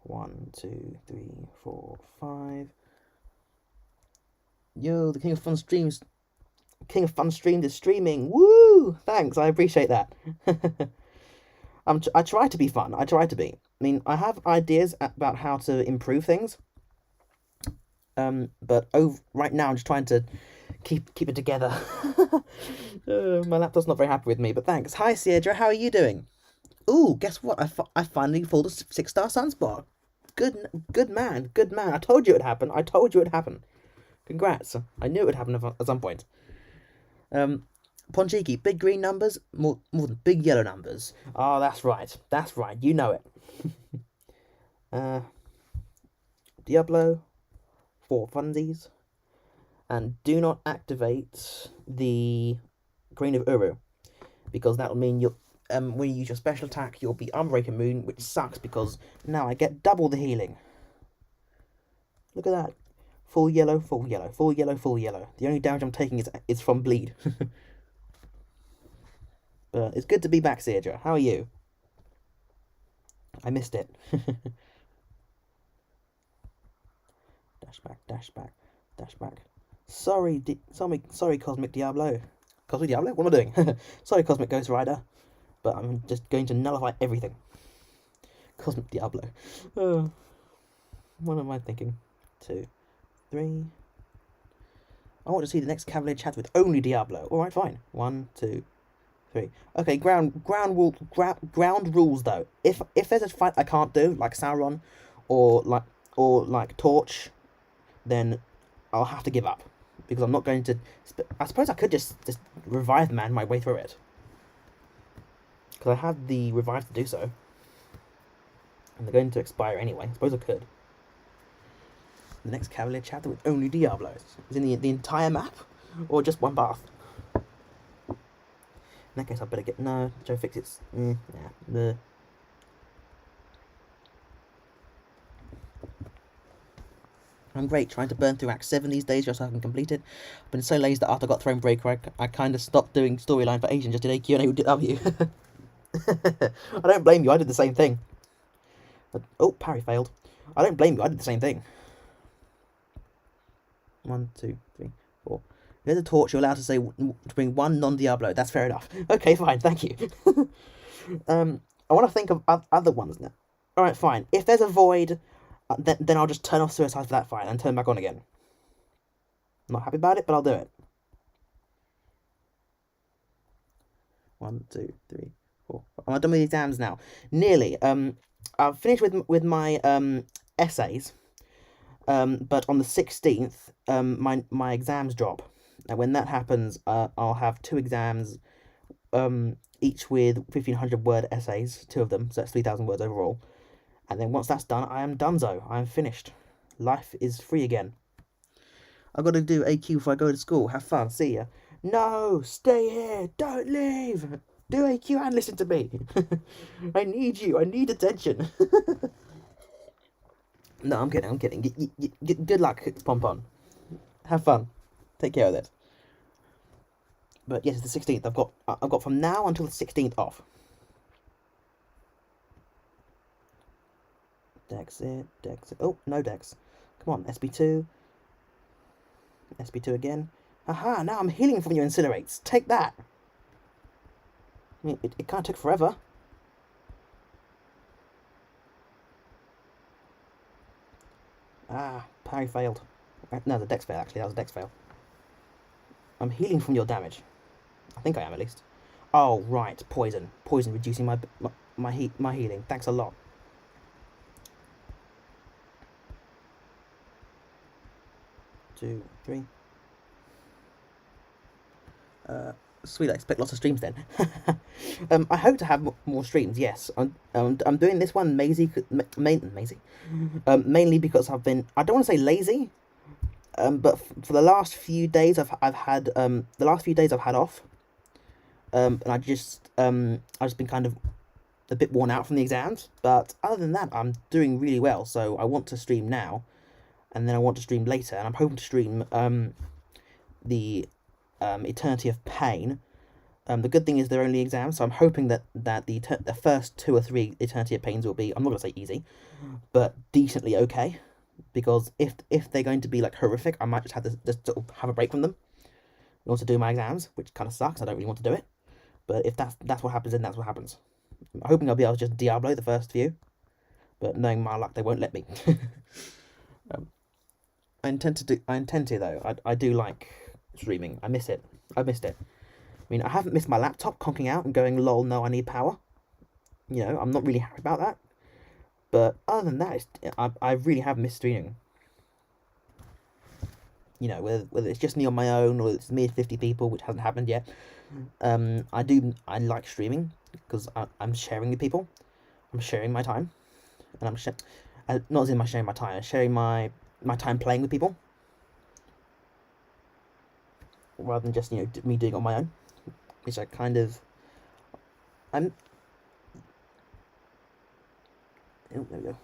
1, 2, 3, 4, 5. Yo, the King of Fun streams. King of Fun streamed is streaming. Woo! Thanks, I appreciate that. I try to be fun. I try to be. I mean, I have ideas about how to improve things. But right now I'm just trying to keep it together. My laptop's not very happy with me, but thanks. Hi, Sierra. How are you doing? Ooh, guess what? I finally pulled a 6-star sunspot. Good man. I told you it'd happen. Congrats. I knew it would happen at some point. Ponchiki, big green numbers, more than big yellow numbers. Oh, that's right. You know it. Diablo, 4 funsies, and do not activate the Green of Uru, because that'll mean you'll when you use your special attack, you'll be Unbreaking Moon, which sucks because now I get double the healing. Look at that. Full yellow, full yellow, full yellow, full yellow. The only damage I'm taking is from bleed. But it's good to be back, Sierra. How are you? I missed it. Dash back. Sorry, Cosmic Diablo. Cosmic Diablo? What am I doing? Sorry, Cosmic Ghost Rider. But I'm just going to nullify everything. Cosmic Diablo. What am I thinking? 2, 3. I want to see the next Cavalier chat with only Diablo. Alright, fine. 1, 2, 3. Okay, ground rules though. If there's a fight I can't do, like Sauron or like Torch, then I'll have to give up. Because I'm not going to... I suppose I could just revive man my way through it. Because I have the revive to do so. And they're going to expire anyway. I suppose I could. The next Cavalier chapter with only Diablos. Is in the entire map? Or just one path? In that case, I better get... No, Joe Fix it's... nah. I'm great, trying to burn through Act 7 these days just so I can complete it. I've been so lazy that after I got Thronebreaker, I kind of stopped doing storyline for Age and just did AQ and AW. I don't blame you, I did the same thing. Oh, parry failed. I don't blame you, I did the same thing. 1, 2, 3, 4. There's a torch, you're allowed to say to bring one non-Diablo. That's fair enough. Okay, fine, thank you. I want to think of other ones now. Alright, fine. If there's a void... Then I'll just turn off Suicide for that fight and turn back on again. I'm not happy about it, but I'll do it. 1, 2, 3, 4. Am I done with the exams now? Nearly. I've finished with my essays. But on the 16th, my exams drop. And when that happens, I'll have 2 exams, each with 1,500 word essays, 2 of them, so that's 3,000 words overall. And then once that's done, I am donezo. I am finished. Life is free again. I've got to do AQ before I go to school. Have fun. See ya. No, stay here. Don't leave. Do AQ and listen to me. I need you. I need attention. No, I'm kidding. Good luck, Pompon. Have fun. Take care of it. But yes, it's the 16th. I've got from now until the 16th off. Dex it. Oh, no Dex. Come on, SB2. SB2 again. Aha, now I'm healing from your Incinerates. Take that. I mean, it kind of took forever. Ah, parry failed. No, the Dex fail, actually. That was a Dex fail. I'm healing from your damage. I think I am, at least. Oh, right. Poison. Poison reducing my healing. Thanks a lot. 2, 3. Sweet, I expect lots of streams then. I hope to have more streams. Yes, I'm doing this one mainly because I don't want to say lazy, but for the last few days I've had off, and I've just been kind of a bit worn out from the exams. But other than that, I'm doing really well. So I want to stream now, and then I want to stream later, and I'm hoping to stream the Eternity of Pain. The good thing is they're only exams, so I'm hoping that the first 2 or 3 Eternity of Pains will be, I'm not gonna say easy, but decently okay. Because if they're going to be like horrific, I might just have to sort of have a break from them in order to do my exams, which kind of sucks. I don't really want to do it, but if that's what happens, then that's what happens. I'm hoping I'll be able to just Diablo the first few, but knowing my luck, they won't let me. I intend to though. I do like streaming. I miss it. I missed it. I mean, I haven't missed my laptop conking out and going, lol, no, I need power. You know, I'm not really happy about that. But other than that, I really have missed streaming. You know, whether it's just me on my own or it's me and 50 people, which hasn't happened yet. I like streaming because I'm sharing with people. I'm sharing my time. And not as in sharing my time, I'm sharing my time playing with people. Rather than just, you know, me doing it on my own. Which I kind of... Oh, there we go.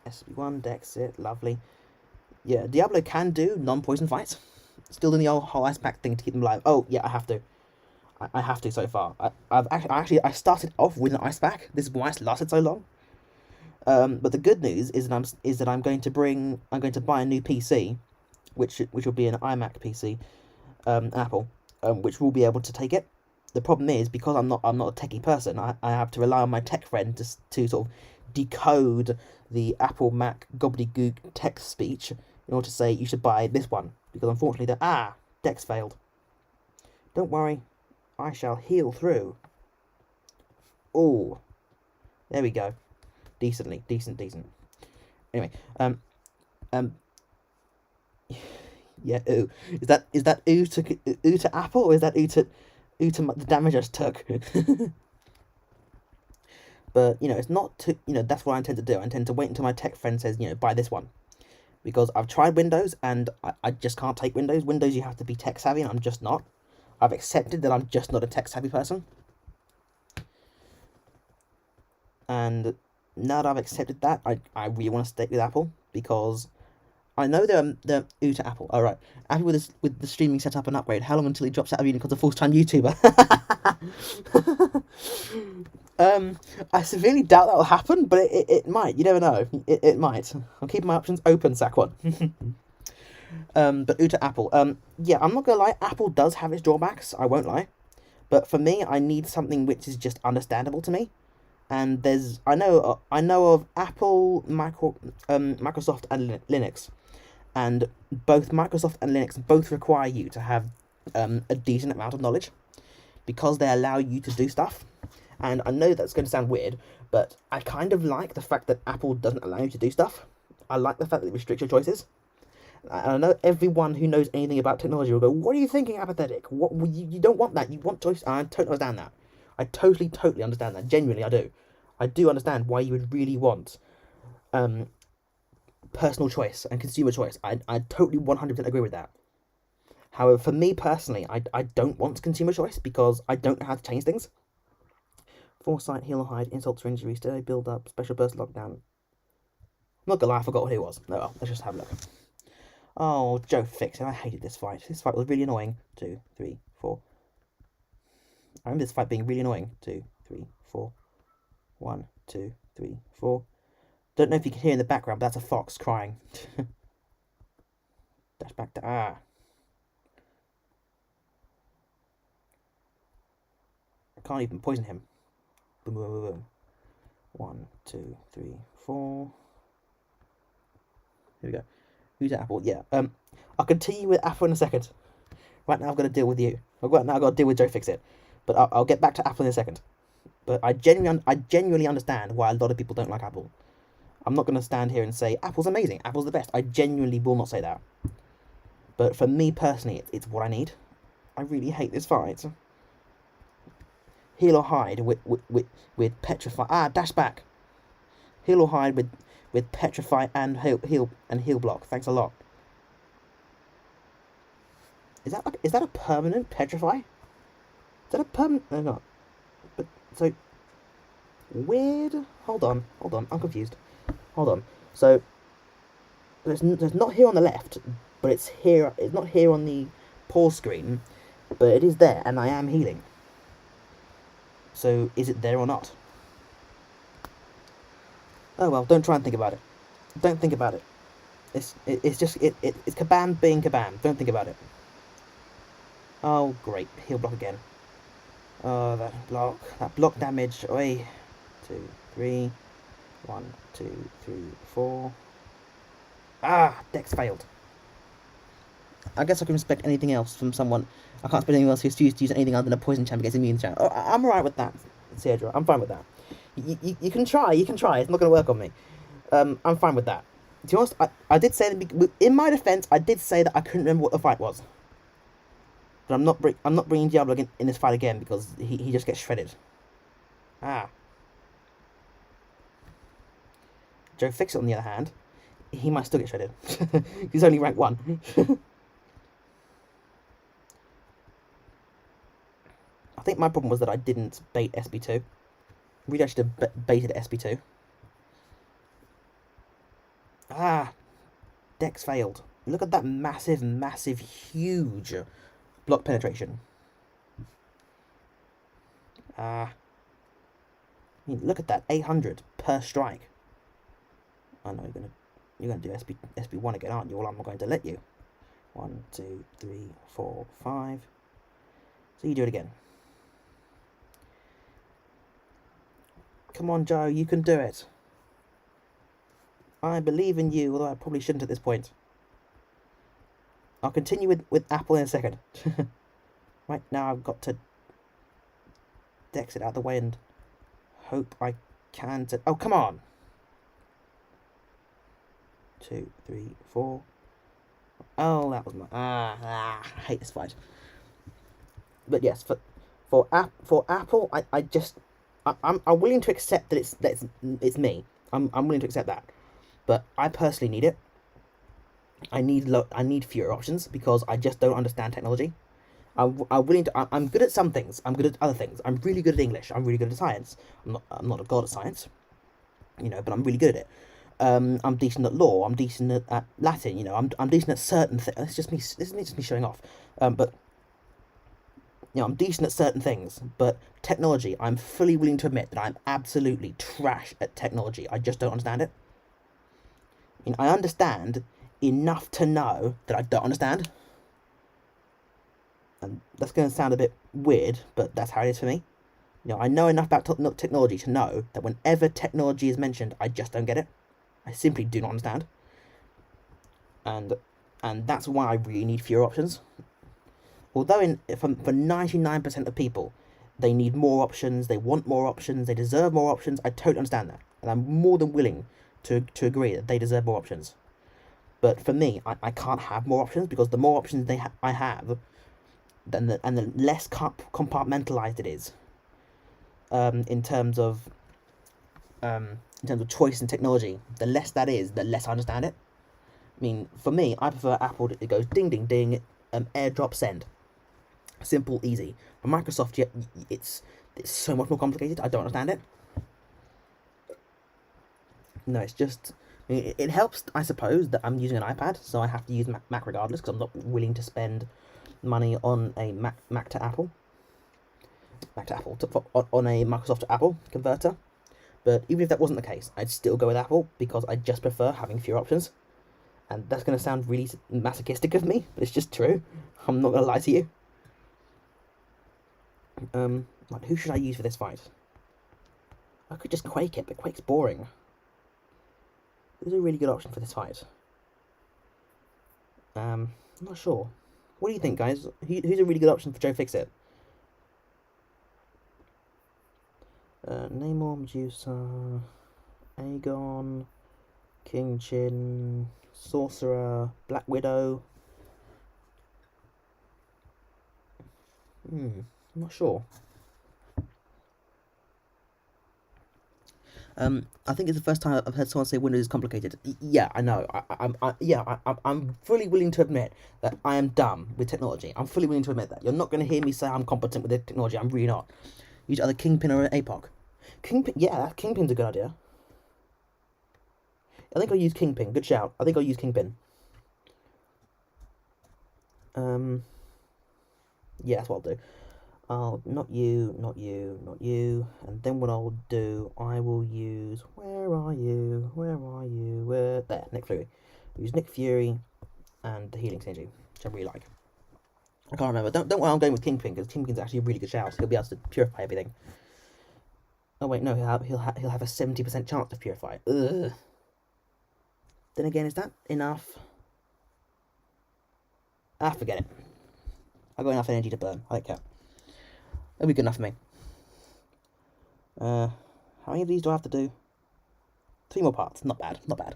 SB1, Dexit, lovely. Yeah, Diablo can do non-poison fights. Still doing the old whole ice pack thing to keep them alive. Oh, yeah, I have to. I have to so far. I started off with an ice pack. This is why it's lasted so long. But the good news is that I'm going to buy a new PC, which will be an iMac PC, Apple, which will be able to take it. The problem is, because I'm not a techie person, I have to rely on my tech friend to sort of decode the Apple Mac gobbledygook text speech in order to say you should buy this one, because unfortunately Dex failed. Don't worry, I shall heal through. Oh, there we go. Decent. Anyway, yeah. Ooh, is that ooh to Apple, or is that ooh to the damage I just took? But, you know, it's not to, you know, that's what I intend to do. I intend to wait until my tech friend says, you know, buy this one. Because I've tried Windows, and I just can't take Windows. Windows, you have to be tech savvy, and I'm just not. I've accepted that I'm just not a tech savvy person. And now that I've accepted that, I really want to stick with Apple, because I know they're ooh to Apple. All right, happy with the streaming setup and upgrade. How long until he drops out of uni because a full-time YouTuber? I severely doubt that will happen, but it might. You never know. It might. I'm keeping my options open, Saquon. But ooh to Apple. Yeah, I'm not gonna lie. Apple does have its drawbacks. I won't lie. But for me, I need something which is just understandable to me. And I know of Apple, Microsoft, and Linux. And both Microsoft and Linux both require you to have a decent amount of knowledge, because they allow you to do stuff. And I know that's going to sound weird, but I kind of like the fact that Apple doesn't allow you to do stuff. I like the fact that it restricts your choices. And I know everyone who knows anything about technology will go, "What are you thinking, Apathetic? What you don't want that. You want choice." And I totally understand that. I totally understand that. Genuinely, I do. I do understand why you would really want personal choice and consumer choice. I totally 100% agree with that. However, for me personally, I don't want consumer choice, because I don't know how to change things. Foresight, heal or hide, insults for injury, stay, build up, special burst, lockdown. I'm not gonna lie, I forgot what it was. No, well, let's just have a look. Oh, Joe fixed it. I hated this fight. This fight was really annoying. 2, 3, 4. I remember this fight being really annoying. 2, 3, 4. 1, 2, 3, 4. Don't know if you can hear in the background, but that's a fox crying. Dash back to I can't even poison him. Boom, boom, boom, boom. 1, 2, 3, 4. Here we go. Who's Apple? Yeah. I'll continue with Apple in a second. Right now I've got to deal with you. Right now I've got to deal with Joe Fixit. But I'll get back to Apple in a second. But I genuinely understand why a lot of people don't like Apple. I'm not going to stand here and say Apple's amazing, Apple's the best. I genuinely will not say that. But for me personally, it's what I need. I really hate this fight. Heal or hide with petrify. Dash back. Heal or hide with petrify and heal block. Thanks a lot. Is that a permanent petrify? Is that a permanent? No, not. But so weird. Hold on. I'm confused. Hold on. So there's not here on the left, but it's here. It's not here on the pause screen, but it is there, and I am healing. So is it there or not? Oh well, don't try and think about it. Don't think about it. It's just it's kabam being kabam. Don't think about it. Oh great, heal block again. Oh that block damage. Oi, 2, 3, 1, 2, 3, 4. Dex failed. I guess I can expect anything else from someone. I can't expect anyone else who's used to use anything other than a poison champ against immune champ. Oh, I'm alright with that, Sierra. I'm fine with that. You can try. It's not going to work on me. I'm fine with that. To be honest, I did say in my defense, I did say that I couldn't remember what the fight was. But I'm not bringing Diablo in this fight again because he just gets shredded. Joe Fixit, on the other hand, he might still get shredded. He's only rank 1. I think my problem was that I didn't bait SB2. Really, I should have baited SB2. Dex failed. Look at that massive, huge block penetration. I mean, look at that, 800 per strike. I know you're gonna do SB1 again, aren't you? Well, I'm not going to let you. 1, 2, 3, 4, 5. So you do it again. Come on, Joe, you can do it. I believe in you, although I probably shouldn't at this point. I'll continue with Apple in a second. Right now I've got to dex it out of the way and hope I can oh, come on! 2, 3, 4. Oh, that was my... I hate this fight. But yes, for Apple, I'm willing to accept that it's me. I'm willing to accept that. But I personally need it. I need fewer options because I just don't understand technology. I'm good at some things. I'm good at other things. I'm really good at English. I'm really good at science. I'm not a god at science, but I'm really good at it. I'm decent at law. I'm decent at Latin. I'm decent at certain things. It's just me. This is just me showing off. But I'm decent at certain things. But technology, I'm fully willing to admit that I'm absolutely trash at technology. I just don't understand it. I understand enough to know that I don't understand. And that's going to sound a bit weird, but that's how it is for me. I know enough about technology to know that whenever technology is mentioned, I just don't get it. I simply do not understand. And that's why I really need fewer options. Although for 99% of people, they need more options, they want more options, they deserve more options, I totally understand that. And I'm more than willing to agree that they deserve more options. But for me, I can't have more options because the more options I have, and the less compartmentalized it is. In terms of choice and technology, the less that is, the less I understand it. I mean, for me, I prefer Apple. It goes ding ding ding, airdrop send, simple, easy. For Microsoft, it's so much more complicated. I don't understand it. No, it's just... It helps, I suppose, that I'm using an iPad, so I have to use Mac regardless, because I'm not willing to spend money on a Mac to Apple. On a Microsoft to Apple converter. But even if that wasn't the case, I'd still go with Apple, because I just prefer having fewer options. And that's going to sound really masochistic of me, but it's just true. I'm not going to lie to you. Who should I use for this fight? I could just Quake it, but Quake's boring. Who's a really good option for this fight? I'm not sure. What do you think, guys? Who's a really good option for Joe Fixit? Namor, Medusa, Aegon, King Chin, Sorcerer, Black Widow. I'm not sure. I think it's the first time I've heard someone say Windows is complicated. Yeah, I know. I'm fully willing to admit that I am dumb with technology. I'm fully willing to admit that. You're not going to hear me say I'm competent with the technology. I'm really not. Use either Kingpin or APOC. Kingpin, yeah, Kingpin's a good idea. I think I'll use Kingpin. Good shout. I think I'll use Kingpin. Yeah, that's what I'll do. Not you, not you, not you. And then what I'll do, I will use, where are you, there, Nick Fury. I'll use Nick Fury and the Healing Synergy, which I really like. I can't remember. Don't worry, I'm going with Kingpin, because Kingpin's actually a really good shout. So he'll be able to purify everything. Oh wait, no, he'll have a 70% chance to purify. Ugh. Then again, is that enough? Forget it. I've got enough energy to burn. I don't care. That'll be good enough for me. How many of these do I have to do? 3 more parts. Not bad. Not bad.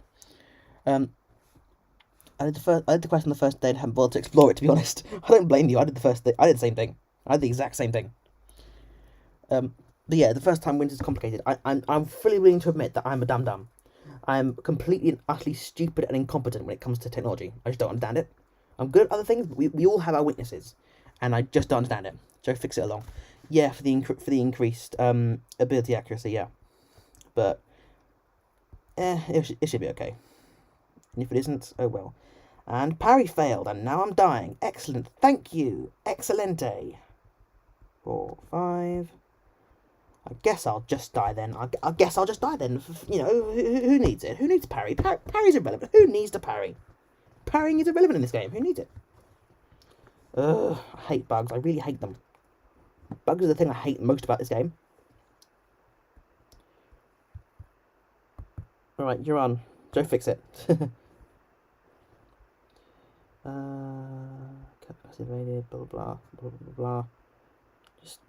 I did the quest on the first day and haven't bothered to explore it, to be honest. I don't blame you. I did the first day. I did the same thing. I did the exact same thing. But yeah, the first time Winter's complicated. I'm fully willing to admit that I'm a dum-dum. I'm completely and utterly stupid and incompetent when it comes to technology. I just don't understand it. I'm good at other things, but we all have our weaknesses, and I just don't understand it. So fix it along. Yeah, for the increased ability accuracy, yeah. But it should be okay. And if it isn't, oh well. And parry failed, and now I'm dying. Excellent, thank you. Excelente. 4, 5. I guess I'll just die then. I guess I'll just die then. You know, who needs it? Who needs parry? Parry's irrelevant. Who needs to parry? Parrying is irrelevant in this game. Who needs it? I hate bugs. I really hate them. Bugs are the thing I hate most about this game. Alright, you're on. Go fix it. Capacity rated, blah blah blah blah blah.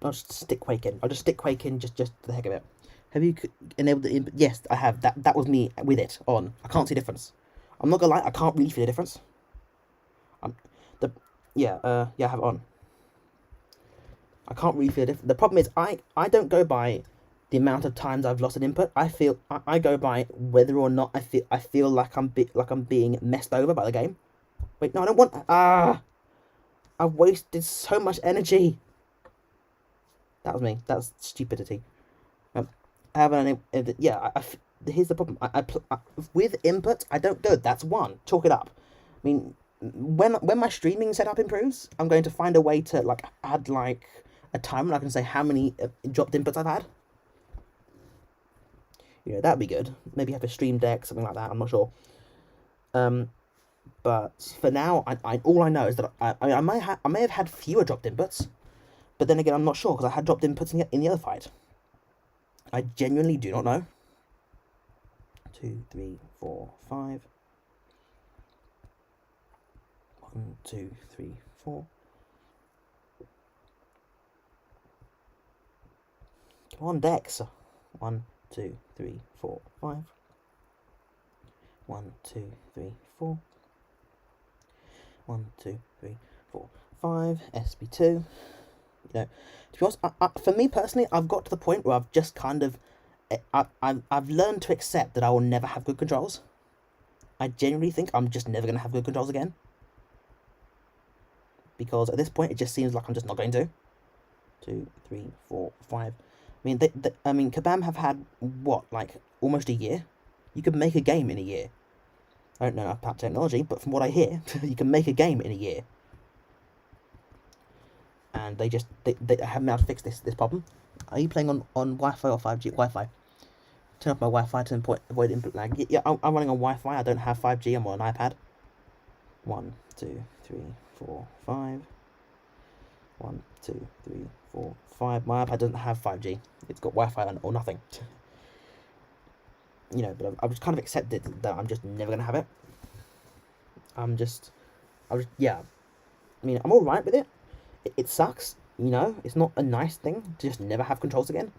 I'll just stick Quake in. I'll just stick Quake in just for the heck of it. Have you enabled the input? Yes, I have. That was me with it on. I can't see the difference. I'm not gonna lie, I can't really feel the difference. I have it on. I can't really feel the difference. The problem is I don't go by the amount of times I've lost an input. I go by whether or not I feel like I'm being messed over by the game. Wait, no, I don't want. I've wasted so much energy. That was me. That's stupidity. I have an here's the problem. With inputs, I don't go. That's one. Chalk it up. I mean, when my streaming setup improves, I'm going to find a way to add a time when I can say how many dropped inputs I've had. You know, that'd be good. Maybe have a stream deck, something like that. I'm not sure. But for now, I all I know is that I may have had fewer dropped inputs, but then again, I'm not sure because I had dropped inputs in the other fight. I genuinely do not know. 2, 3, 4, 5. 1, 2, 3, 4. Come on, Dex. 1, 2, 3, 4, 5. 1, 2, 3, 4. 1, 2, 3, 4, 5. SB2. You know, to be honest, for me personally, I've got to the point where I've just kind of, I've learned to accept that I will never have good controls. I genuinely think I'm just never going to have good controls again. Because at this point, it just seems like I'm just not going to. 2, 3, 4, 5. I mean, Kabam have had, what, almost a year? You could make a game in a year. I don't know about technology, but from what I hear, you can make a game in a year. And they haven't been able to fix this problem. Are you playing on Wi-Fi or 5G? Wi-Fi. Turn off my Wi-Fi to avoid input lag. Yeah, I'm running on Wi-Fi. I don't have 5G. I'm on an iPad. 1, 2, 3, 4, 5. 1, 2, 3, 4, 5. My iPad doesn't have 5G. It's got Wi-Fi or nothing. You know, but I've just kind of accepted that I'm just never gonna have it. Yeah. I mean, I'm all right with it. It sucks, you know. It's not a nice thing to just never have controls again.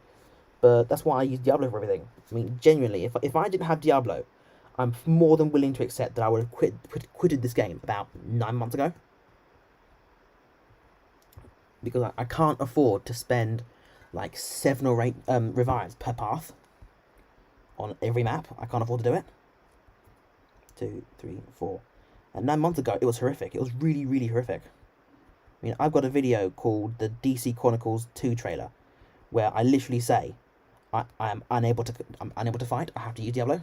But that's why I use Diablo for everything. I mean, genuinely, if I didn't have Diablo, I'm more than willing to accept that I would have quitted this game about 9 months ago. because I can't afford to spend like 7 or 8 revives per path on every map. I can't afford to do it. 2, 3, 4. And 9 months ago, it was horrific. It was really, really horrific. I mean, I've got a video called the DC Chronicles 2 trailer, where I literally say, I'm unable to fight. I have to use Diablo.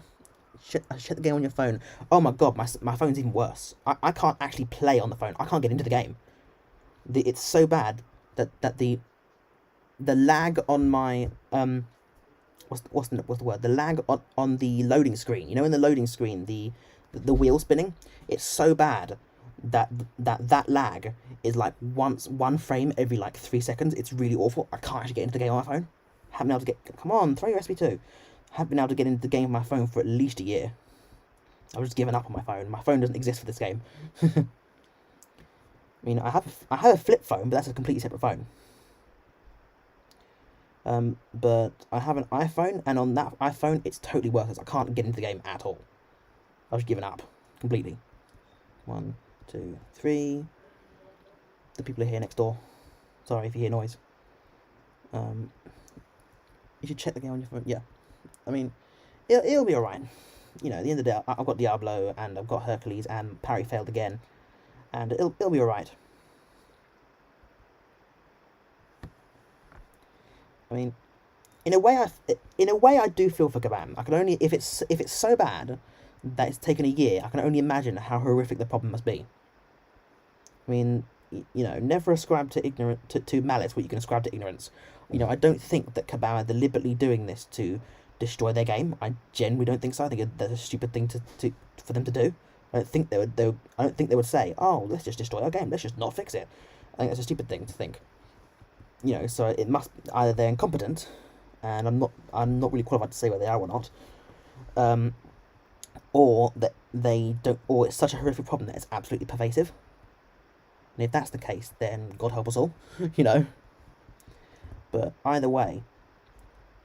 Shut the game on your phone. Oh my god, my phone's even worse. I can't actually play on the phone. I can't get into the game. It's so bad that the lag on my what's the word? The lag on the loading screen. You know, in the loading screen, the wheel spinning. It's so bad that lag is like one frame every like 3 seconds. It's really awful. I can't actually get into the game on my phone. Haven't been able to get. Come on, throw your SP2. Haven't been able to get into the game on my phone for at least a year. I was just giving up on my phone. My phone doesn't exist for this game. I mean, I have a flip phone, but that's a completely separate phone. But I have an iPhone, and on that iPhone, it's totally worthless. I can't get into the game at all. I've just given up completely. 1, 2, 3. The people are here next door. Sorry if you hear noise. You should check the game on your phone. Yeah, I mean, it'll be alright. You know, at the end of the day, I've got Diablo, and I've got Hercules, and Parry failed again, and it'll be alright. I mean, in a way, I do feel for Kabam. I can only, if it's so bad that it's taken a year, I can only imagine how horrific the problem must be. I mean, you know, never ascribe to malice what you can ascribe to ignorance. You know, I don't think that Kabam are deliberately doing this to destroy their game. I genuinely don't think so. I think that's a stupid thing for them to do. I don't think they would say, "Oh, let's just destroy our game. Let's just not fix it." I think that's a stupid thing to think. You know, so it must either they're incompetent, and I'm not really qualified to say whether they are or not, or that they don't, or it's such a horrific problem that it's absolutely pervasive. And if that's the case, then God help us all, you know. But either way,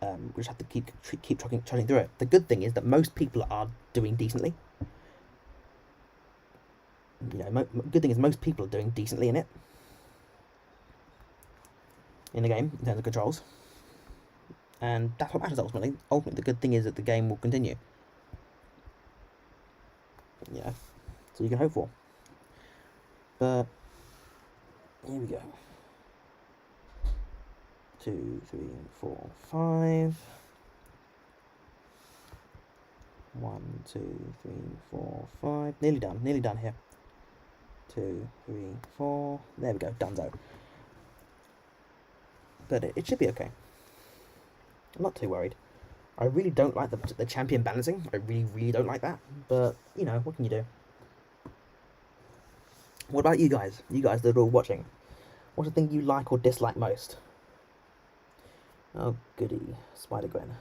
we just have to keep trudging through it. The good thing is that most people are doing decently. You know, good thing is most people are doing decently in it. In the game, in terms of controls. And that's what matters ultimately. Ultimately, the good thing is that the game will continue. Yeah, so you can hope for. But here we go. 2, 3, 4, 5. 1, 2, 3, 4, 5. Nearly done here. 2, 3, 4. There we go, donezo. But it should be okay. I'm not too worried. I really don't like the champion balancing. I really, really don't like that. But, you know, what can you do? What about you guys? You guys that are all watching. What's the thing you like or dislike most? Oh, goody. Spider-Gwen.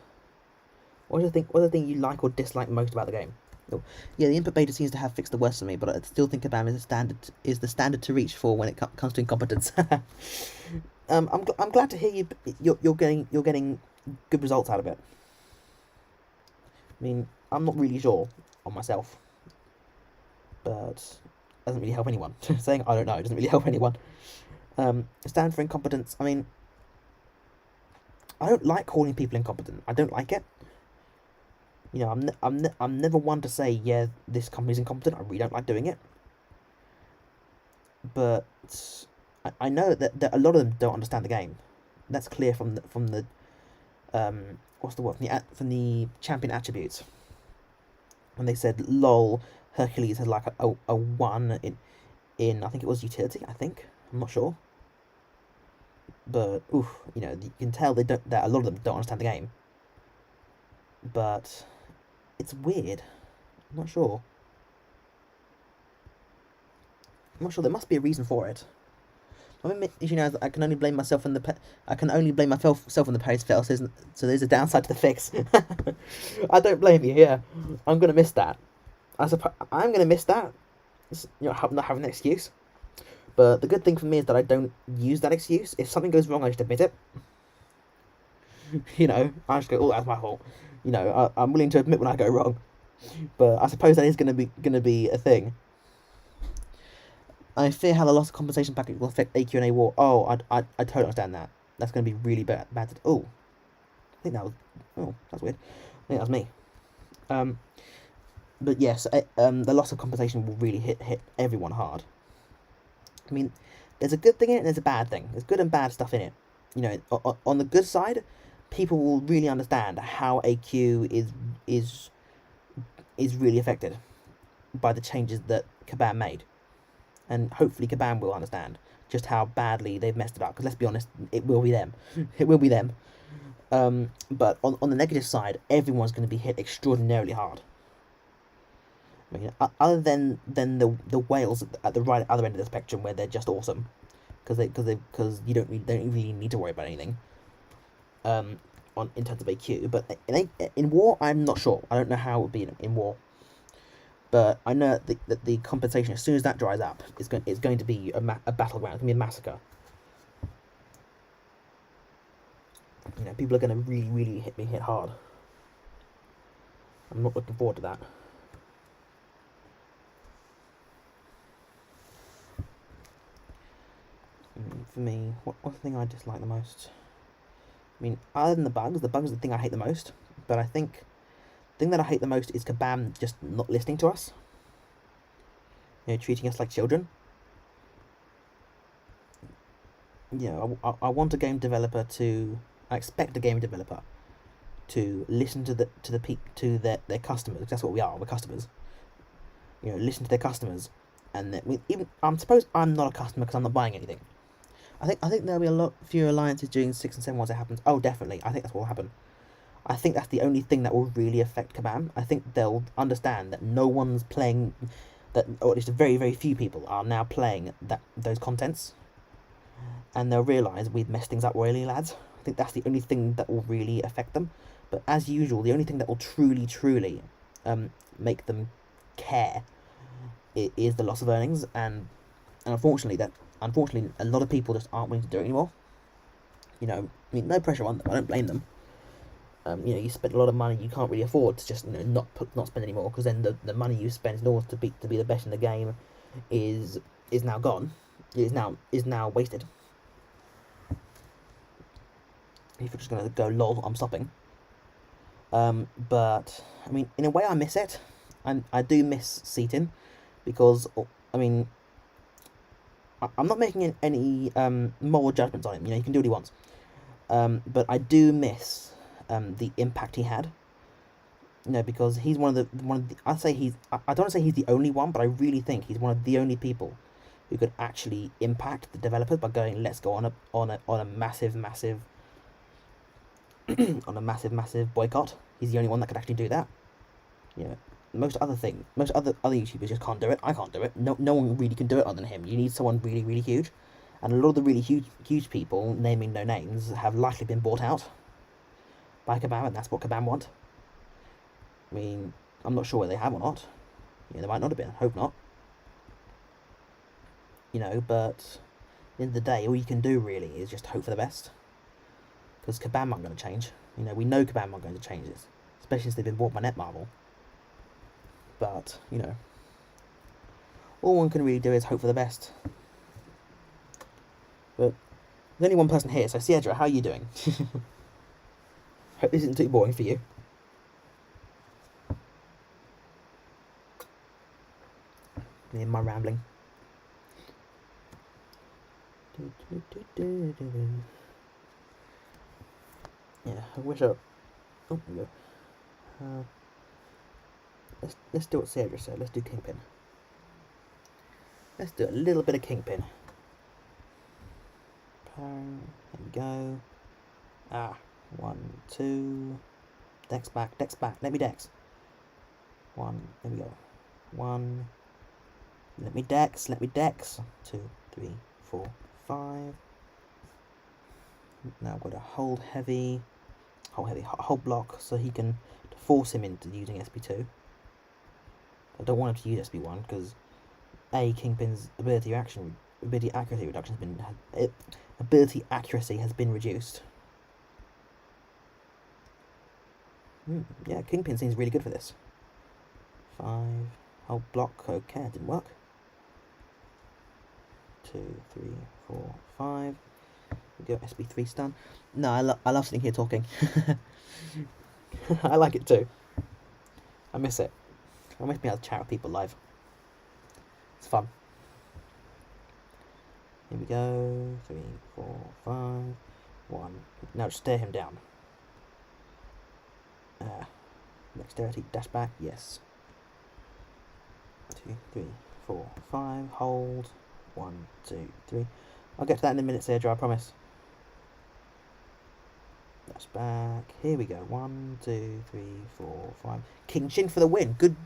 What's the thing you like or dislike most about the game? Oh, yeah, the input beta seems to have fixed the worst for me, but I still think Kabam is the standard to reach for when it comes to incompetence. I'm glad to hear you're getting good results out of it. I mean, I'm not really sure on myself, but it doesn't really help anyone. Saying I don't know doesn't really help anyone. Stand for incompetence. I mean, I don't like calling people incompetent. I don't like it. You know, I'm never one to say, yeah, this company's incompetent. I really don't like doing it. But I know that a lot of them don't understand the game. That's clear from the what's the word, from the champion attributes. When they said, "Lol, Hercules had like a 1 in I think it was utility. I think, I'm not sure. But oof, you know, you can tell that a lot of them don't understand the game. But it's weird. I'm not sure. There must be a reason for it. I mean, you know, I can only blame myself and the Paris fail. So there's a downside to the fix. I don't blame you. Yeah, I'm gonna miss that. I'm gonna miss that. You know, not having an excuse. But the good thing for me is that I don't use that excuse. If something goes wrong, I just admit it. You know, I just go, "Oh, that's my fault." You know, I'm willing to admit when I go wrong. But I suppose that is gonna be a thing. I fear how the loss of compensation package will affect AQ and A war. Oh, I totally understand that. That's going to be really bad. Oh, I think that was. Oh, that's weird. I think that was me. But yes, the loss of compensation will really hit everyone hard. I mean, there's a good thing in it and there's a bad thing. There's good and bad stuff in it. You know, on the good side, people will really understand how AQ is really affected by the changes that Kabam made, and hopefully Kabam will understand just how badly they've messed it up. Because let's be honest, it will be them. It will be them. But on the negative side, everyone's going to be hit extraordinarily hard. I mean, other than the whales at the right other end of the spectrum, where they're just awesome, because you don't really need to worry about anything. In terms of AQ, but in war, I'm not sure. I don't know how it would be in war, but I know that the compensation, as soon as that dries up, it's going to be a battleground. It's going to be a massacre. You know, people are going to really be hit hard. I'm not looking forward to that. For me, what's the thing I dislike the most? I mean, other than the bugs are the thing I hate the most. But I think the thing that I hate the most is Kabam just not listening to us. You know, treating us like children. You know, I want a game developer to. I expect a game developer to listen to their customers. That's what we are. We're customers. You know, listen to their customers, and even I'm suppose I'm not a customer because I'm not buying anything. I think there'll be a lot fewer alliances during 6 and 7 once it happens. Oh, definitely. I think that's what will happen. I think that's the only thing that will really affect Kabam. I think they'll understand that no one's playing that, or at least very few people are now playing those contents, and they'll realise we've messed things up royally, lads. I think that's the only thing that will really affect them. But as usual, the only thing that will truly make them care is the loss of earnings, and unfortunately a lot of people just aren't willing to do it anymore. You know, I mean, no pressure on them. I don't blame them. You know, you spend a lot of money, you can't really afford to just, you know, not spend anymore, because then the money you spend in order to be the best in the game is now gone. Is now wasted. If you're just gonna go lol, I'm stopping. But I mean, in a way, I miss it. I do miss Seaton, because I mean, I'm not making any moral judgments on him. You know, he can do what he wants. But I do miss the impact he had. You know, because he's one of the. I don't want to say he's the only one, but I really think he's one of the only people who could actually impact the developers by going, let's go on a massive on a massive boycott. He's the only one that could actually do that. You know, most other YouTubers just can't do it. I can't do it. No one really can do it other than him. You need someone really huge, and a lot of the really huge people, naming no names, have likely been bought out by Kabam, and that's what Kabam want. I mean, I'm not sure whether they have or not. You know, they might not have been. Hope not. You know, but at the end of the day, all you can do really is just hope for the best. Because Kabam aren't going to change. You know, we know Kabam aren't going to change this, especially since they've been bought by Netmarble. But, you know, all one can really do is hope for the best. But there's only one person here, so Sierra, how are you doing? Hope this isn't too boring for you. Me and my rambling. Yeah, I wish I... Oh, there we go. Let's do what Sierra said. Let's do Kingpin. Let's do a little bit of Kingpin. There we go. 1, 2. Dex back. Let me Dex. 1. There we go. 1. Let me Dex. 2, 3, 4, 5. Now I've got to hold block, so he can force him into using SP2. I don't want him to use SP1 because Kingpin's ability accuracy has been reduced. Yeah, Kingpin seems really good for this. 5. Hold block. Okay, it didn't work. 2, 3, 4, 5. We go SB3 stun. No, I love sitting here talking. I like it too. I miss it. I miss being able to chat with people live. It's fun. Here we go. 3, 4, 5, 1. Now just stare him down. Dexterity, dash back, yes. 2, 3, 4, 5. Hold. 1, 2, 3. I'll get to that in a minute, Sandra, I promise. Dash back. Here we go. 1, 2, 3, 4, 5. King Chin for the win. Good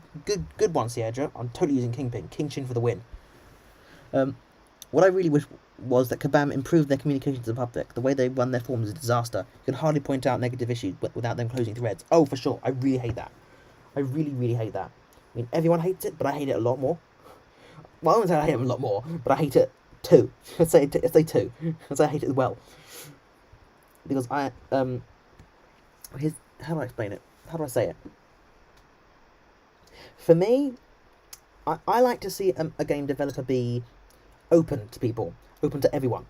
one, Sierra. I'm totally using Kingpin. King Chin for the win. What I really wish was that Kabam improved their communication to the public. The way they run their forums is a disaster. You can hardly point out negative issues without them closing threads. Oh, for sure. I really hate that. I really, really hate that. I mean, everyone hates it, but I hate it a lot more. Well, I wouldn't say I hate it a lot more, but I hate it too. Let's say two. Let's say I hate it as well. Because how do I explain it? How do I say it? For me, I like to see a game developer be open to people, open to everyone.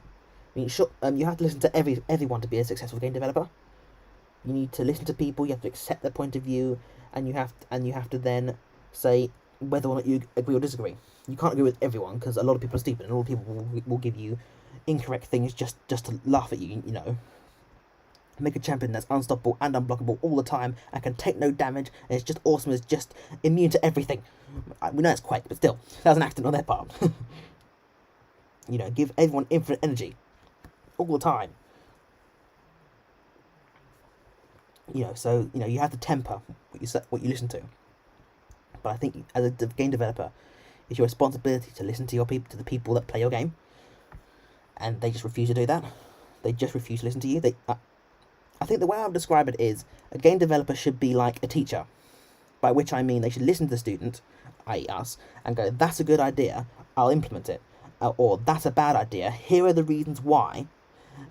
I mean, sure, you have to listen to everyone to be a successful game developer. You need to listen to people. You have to accept their point of view, and you have to then say whether or not you agree or disagree. You can't agree with everyone because a lot of people are stupid, and a lot of people will give you incorrect things just to laugh at you. You know, make a champion that's unstoppable and unblockable all the time and can take no damage and it's just awesome. It's just immune to everything. We know it's Quake, but still, that was an accident on their part. You know, give everyone infinite energy all the time. You know, so you have to temper what you listen to. But I think as a game developer, it's your responsibility to listen to the people that play your game, and they just refuse to do that. They just refuse to listen to you. I think the way I would describe it is a game developer should be like a teacher, by which I mean they should listen to the student, i.e. us, and go, that's a good idea, I'll implement it. Or that's a bad idea, here are the reasons why,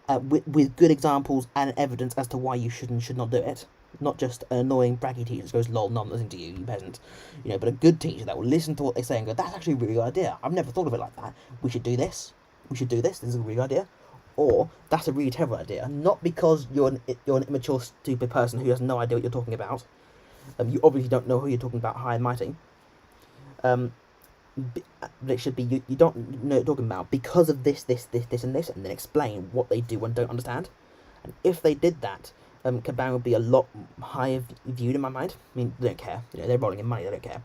with good examples and evidence as to why you should and should not do it. Not just an annoying braggy teacher that goes, lol, no, I'm listening to you, you peasant. You know, but a good teacher that will listen to what they say and go, that's actually a really good idea. I've never thought of it like that. We should do this. This is a really good idea. Or, that's a really terrible idea. Not because you're an immature, stupid person who has no idea what you're talking about. You obviously don't know who you're talking about, high and mighty. But it should be, you don't know what you're talking about because of this, and this, and then explain what they do and don't understand. And if they did that, Kabam would be a lot higher viewed in my mind. I mean, they don't care. You know, they're rolling in money, they don't care.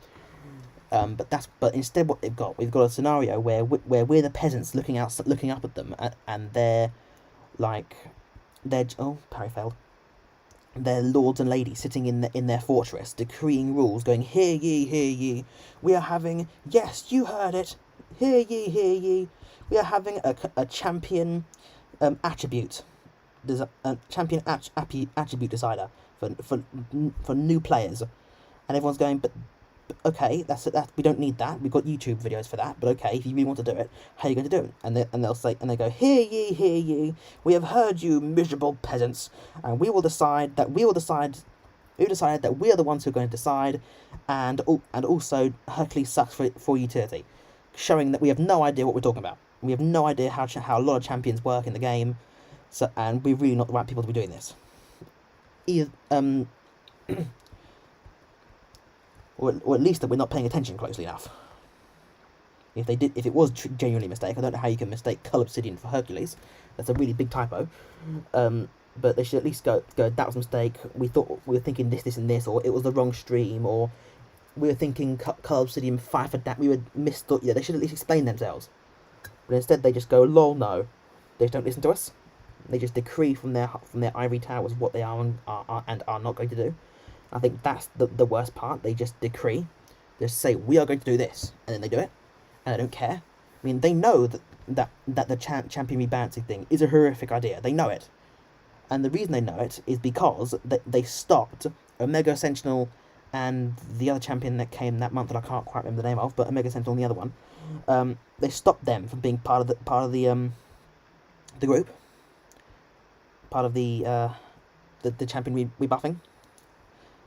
But instead we've got a scenario where we're the peasants looking up at them, and they're parry failed. They're lords and ladies sitting in their fortress, decreeing rules, going, hear ye, we are having, yes, you heard it, hear ye, we are having a champion attribute, there's a champion attribute decider for new players, and everyone's going, but okay, that's we don't need that. We've got YouTube videos for that. But okay, if you really want to do it, how are you going to do it? And they'll say, and they go, hear ye, we have heard you, miserable peasants, and we decided that we are the ones who are going to decide, and also Hercules sucks for utility, showing that we have no idea what we're talking about. We have no idea how a lot of champions work in the game, so and we're really not the right people to be doing this. Or at least that we're not paying attention closely enough. If it was genuinely a mistake, I don't know how you can mistake Cull Obsidian for Hercules. That's a really big typo. But they should at least go, that was a mistake. We were thinking this, and this, or it was the wrong stream, or we were thinking Cull Obsidian 5 for that. We were misthought. Yeah, they should at least explain themselves. But instead, they just go, lol, no. They just don't listen to us. They just decree from their ivory towers what they are and are not going to do. I think that's the worst part. They just decree, just say, we are going to do this, and then they do it, and they don't care. I mean, they know that the champion rebalancing thing is a horrific idea. They know it, and the reason they know it is because they stopped Omega Sentinel and the other champion that came that month that I can't quite remember the name of, but Omega Sentinel and the other one. They stopped them from being part of the group, part of the champion rebuffing.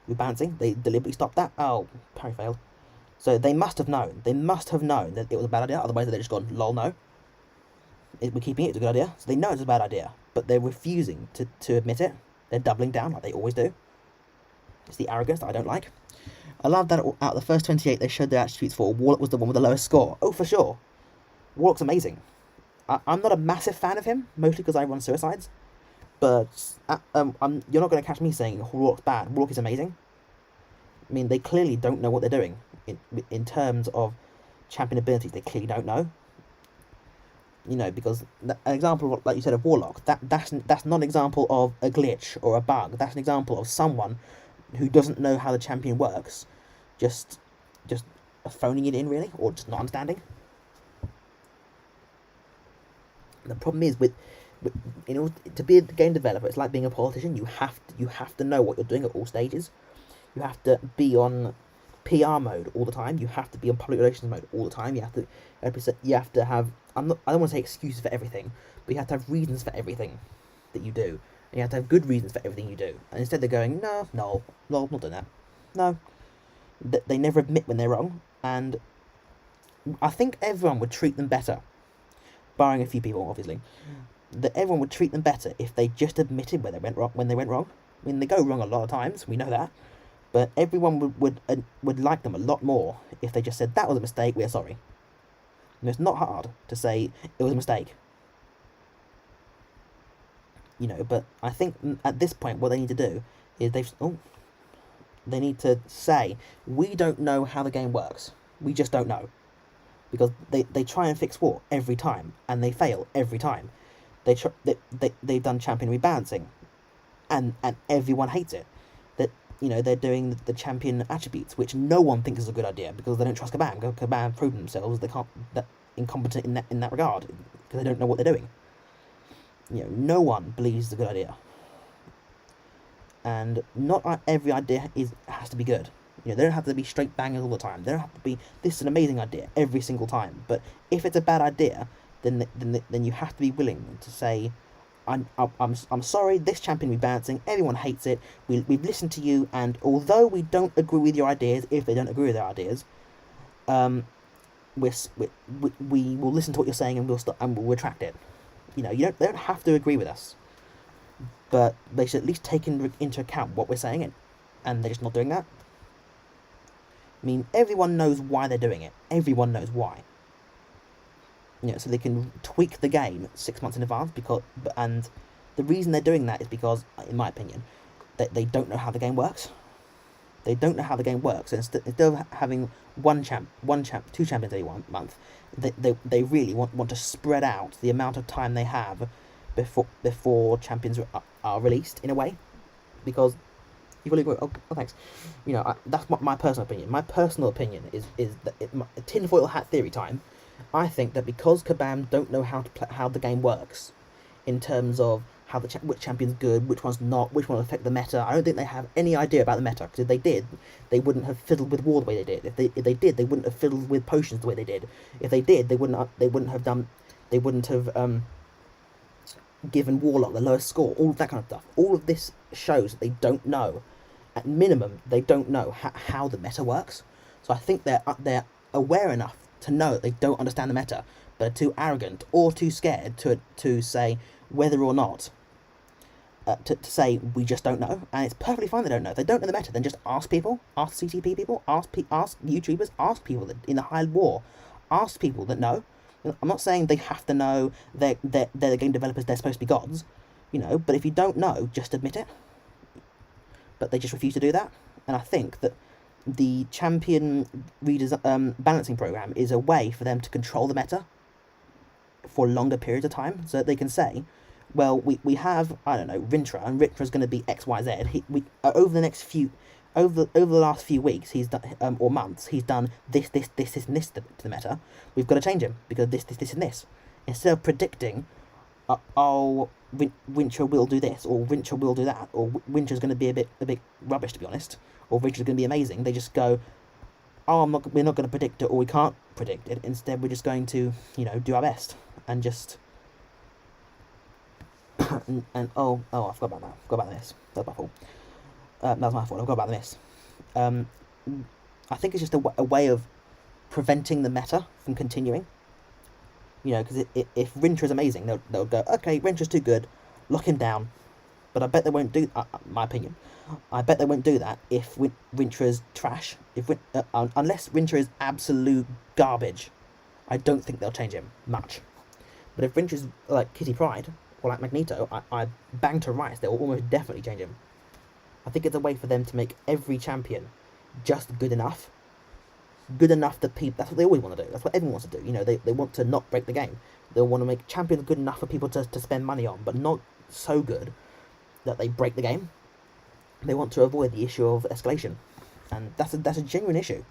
Rebalancing, they deliberately stopped that. Oh, parry failed. So they must have known. They must have known that it was a bad idea. Otherwise, they'd just gone, lol, no. we're keeping it, it's a good idea. So they know it's a bad idea, but they're refusing to admit it. They're doubling down like they always do. It's the arrogance that I don't like. I love that out of the first 28 they showed their attributes for. Warlock was the one with the lowest score. Oh, for sure. Warlock's amazing. I'm not a massive fan of him, mostly because I run suicides. But you're not going to catch me saying Warlock's bad. Warlock is amazing. I mean, they clearly don't know what they're doing in terms of champion abilities. They clearly don't know. You know, because an example, like you said, of Warlock, that's not an example of a glitch or a bug. That's an example of someone who doesn't know how the champion works, just phoning it in, really, or just not understanding. The problem is in order to be a game developer, it's like being a politician. You have to know what you're doing at all stages. You have to be on PR mode all the time. You have to be on public relations mode all the time. You have to have. I don't want to say excuses for everything, but you have to have reasons for everything that you do. And you have to have good reasons for everything you do. And instead they're going, no, I'm not doing that. No. They never admit when they're wrong. And I think everyone would treat them better, barring a few people, obviously. That everyone would treat them better if they just admitted when they went wrong. I mean, they go wrong a lot of times. We know that. But everyone would like them a lot more if they just said, that was a mistake, we're sorry. And it's not hard to say it was a mistake. You know, but I think at this point what they need to do is they need to say, we don't know how the game works. We just don't know. Because they try and fix war every time, and they fail every time. They've done champion rebalancing, and everyone hates it. That, you know, they're doing the champion attributes, which no one thinks is a good idea because they don't trust Kabam. Kabam proved themselves they're incompetent in that regard because they don't know what they're doing. You know, no one believes it's a good idea, and not every idea has to be good. You know, they don't have to be straight bangers all the time. They don't have to be, this is an amazing idea every single time. But if it's a bad idea, then you have to be willing to say, I'm sorry, this champion rebalancing, everyone hates it, we've listened to you, and although we don't agree with your ideas, if they don't agree with their ideas, we will listen to what you're saying and we'll retract it. You know, they don't have to agree with us, but they should at least take into account what we're saying, and they're just not doing that. I mean, everyone knows why they're doing it. Everyone knows why. You know, so they can tweak the game 6 months in advance and the reason they're doing that is because, in my opinion, they don't know how the game works. They don't know how the game works. And instead of having two champions every 1 month, they really want to spread out the amount of time they have before champions are released in a way, because you've got to go. Oh, thanks. You know, that's my personal opinion. My personal opinion is that tinfoil hat theory time. I think that because Kabam don't know how the game works, in terms of how which champion's good, which one's not, which one will affect the meta. I don't think they have any idea about the meta, because if they did, they wouldn't have fiddled with war the way they did. If they did, they wouldn't have fiddled with potions the way they did. If they did, they wouldn't have given Warlock the lowest score. All of that kind of stuff. All of this shows that they don't know. At minimum, they don't know how the meta works. So I think they're aware enough to know that they don't understand the meta, but are too arrogant or too scared to say whether or not to say we just don't know. And it's perfectly fine they don't know. If they don't know the meta, then just ask people, ask CTP people, ask YouTubers, ask people that in the high war, ask people that know. I'm not saying they have to know. They're the game developers. They're supposed to be gods, you know. But if you don't know, just admit it. But they just refuse to do that. And I think that the champion balancing program is a way for them to control the meta for longer periods of time, so that they can say, well, we have, I don't know, Rintra, and Rintra's going to be XYZ. Over the last few weeks, he's done, or months, he's done this, and this to the meta. We've got to change him because this, and this. Instead of predicting, Rintra will do this, or Rintra will do that, or Rintra's going to be a bit rubbish, to be honest, or Rintra's going to be amazing. They just go, we're not going to predict it, or we can't predict it. Instead, we're just going to, you know, do our best and just. and I forgot about that. Forgot about this. That's my fault. That was my fault. I forgot about this. I think it's just a way of preventing the meta from continuing. You know, because if Rinter is amazing, they'll go, okay, Rinter's too good, lock him down. But I bet they won't do. My opinion, I bet they won't do that if Rinter is trash. Unless Rinter is absolute garbage, I don't think they'll change him much. But if Rinter is like Kitty Pryde or like Magneto, I bang to rights, they will almost definitely change him. I think it's a way for them to make every champion just good enough that people. That's what they always want to do. That's what everyone wants to do. You know, they want to not break the game. They want to make champions good enough for people to spend money on, but not so good that they break the game. They want to avoid the issue of escalation, and that's a genuine issue.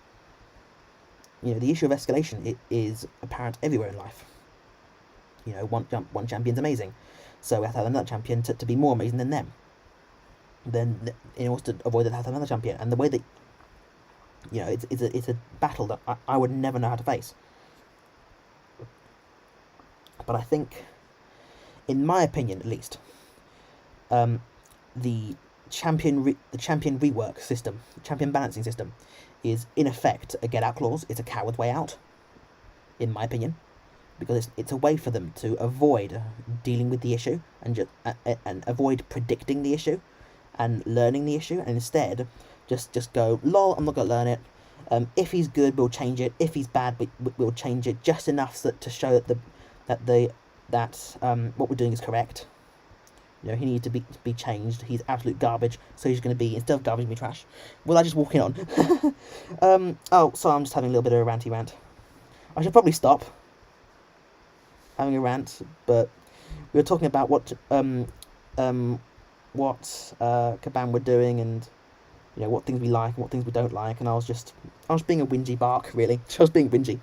You know, the issue of escalation is apparent everywhere in life. You know, one champion's amazing, so we have to have another champion to be more amazing than them. Then, in order to avoid that, have to have another champion, and the way that, you know, it's a battle that I would never know how to face. But I think, in my opinion at least, the champion rework system, champion balancing system, is in effect a get out clause. It's a coward's way out, in my opinion, because it's a way for them to avoid dealing with the issue and avoid predicting the issue and learning the issue, and instead just go, lol, I'm not gonna learn it. If he's good, we'll change it. If he's bad, we'll change it just enough to show that what we're doing is correct. You know, he needs to be changed. He's absolute garbage, so he's going to be, instead of garbage, be trash. Will I just walk in on? Oh, sorry, I'm just having a little bit of a ranty rant. I should probably stop having a rant, but we were talking about what Caban were doing, and you know, what things we like and what things we don't like, and I was being a whingy bark, really. I was being whingy.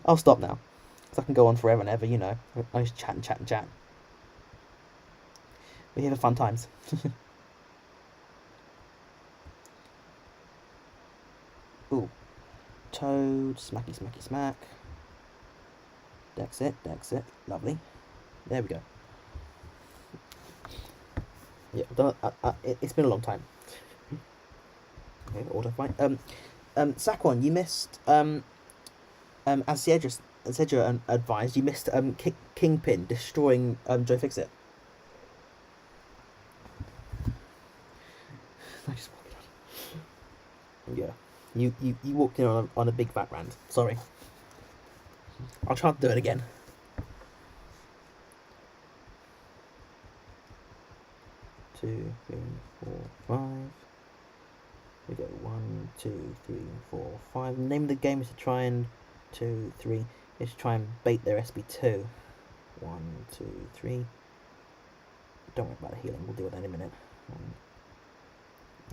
I'll stop now, because I can go on forever and ever, you know. I just chat and chat and chat. We're here for fun times. Ooh. Toad, smacky, smacky, smack. Dex it, lovely. There we go. Yeah, it's been a long time. Okay, auto fight. Saquon, you missed, as Cedra advised, you missed, Kingpin destroying, Joe Fixit. I just walked out. Yeah. You walked in on a big fat rant. Sorry. I'll try to do it again. Two, three, four, five. We go 1, 2, 3, 4, 5. The name of the game is to try and 2, 3. Is to try and bait their SB2. 1, 2, 3. Don't worry about the healing. We'll deal with that in a minute.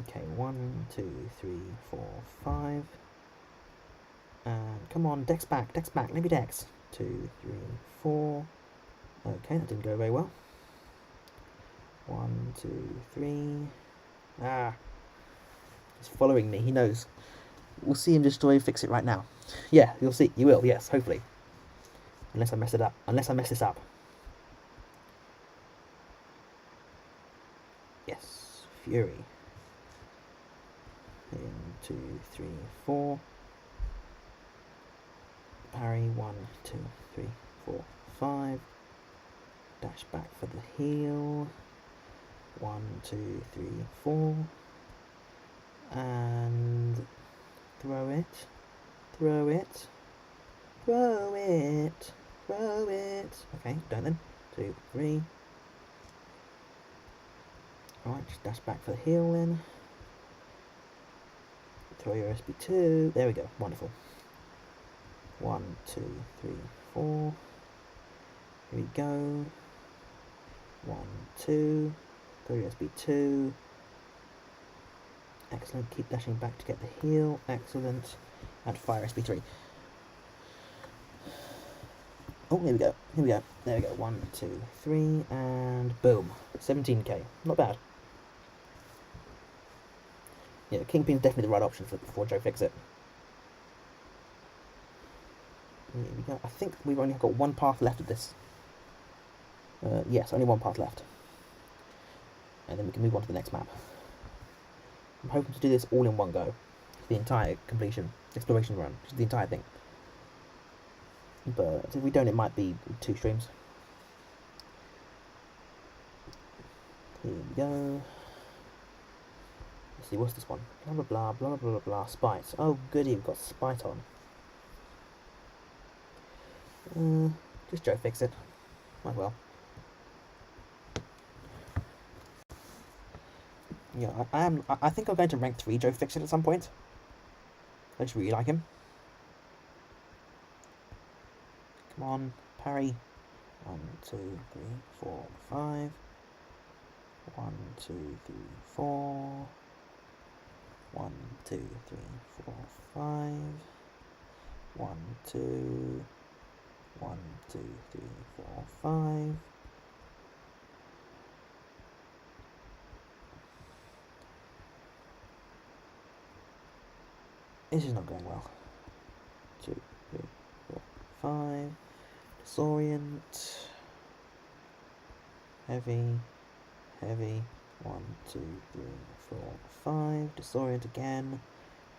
Okay, 1, 2, 3, 4, 5. And come on, Dex back, maybe Dex. 2, 3, 4. Okay, that didn't go very well. 1, 2, 3. Ah, he's following me. He knows. We'll see him destroy Fix It right now. Yeah, you'll see. You will. Yes, hopefully. Unless I mess it up. Unless I mess this up. Yes, Fury. 1, 2, 3, 4. Parry. 1, 2, 3, 4, 5. Dash back for the heal. 1, 2, 3, 4. And throw it. Throw it. Throw it. Throw it. Okay, done then. 2, 3. Alright, just dash back for the heal then. Throw your SB2. There we go. Wonderful. 1, 2, 3, 4. Here we go. 1, 2. Throw your SB2. Excellent. Keep dashing back to get the heal. Excellent. And fire SB3. Oh, here we go. Here we go. There we go. 1, 2, 3. And boom. 17k. Not bad. Yeah, Kingpin's definitely the right option for Joe Fix It. Here we go. I think we've only got one path left of this. Yes, only one path left. And then we can move on to the next map. I'm hoping to do this all in one go. The entire completion. Exploration run. Just the entire thing. But if we don't, it might be 2 streams. Here we go. Let's see, what's this one? Blah blah blah blah blah blah blah. Spite. Oh goody, we've got Spite on. Just Joe fix it. Might well. Yeah, I think I'm going to rank 3 Joe Fixit at some point. I just really like him. Come on, parry. 1, 2, 3, 4, 5. 1, 2, 3, 4. 1, 2, 3, 4, 5. 1, 2. 1, 2, 3, 4, 5. This is not going well. 2, 3, 4, 5. Disorient. Heavy. Heavy. 1, 2, 3, 4, 5. Disorient again.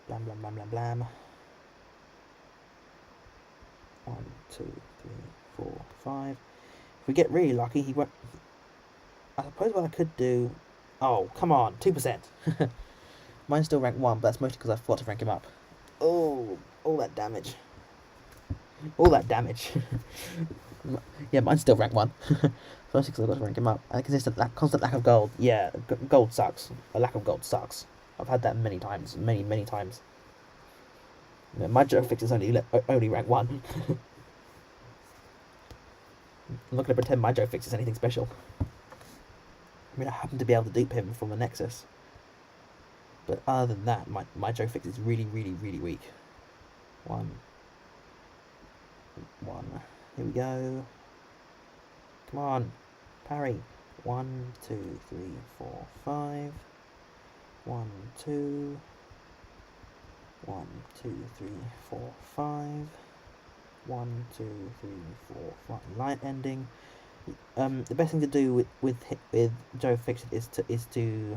Blam blam blam blam blam. 1, 2, 3, 4, 5. If we get really lucky, he won't. I suppose what I could do. Oh, come on, 2%. Mine's still rank 1, but that's mostly because I forgot to rank him up. Oh, all that damage. All that damage. Yeah, mine's still rank 1. Mostly because I got to rank him up. And constant lack of gold. Yeah, gold sucks. A lack of gold sucks. I've had that many times. Many times. You know, my Joe Fix is only rank 1. I'm not going to pretend my Joe Fix is anything special. I mean, I happen to be able to dupe him from the Nexus. But other than that, my Joe Fix is really weak. 1. Here we go. Come on. Parry. 1, 2, 3, 4, 5. 1, 2. 1, 2, 3, 4, 5. 1, 2, 3, 4, 5. Light ending. The best thing to do with Joe Fixit is to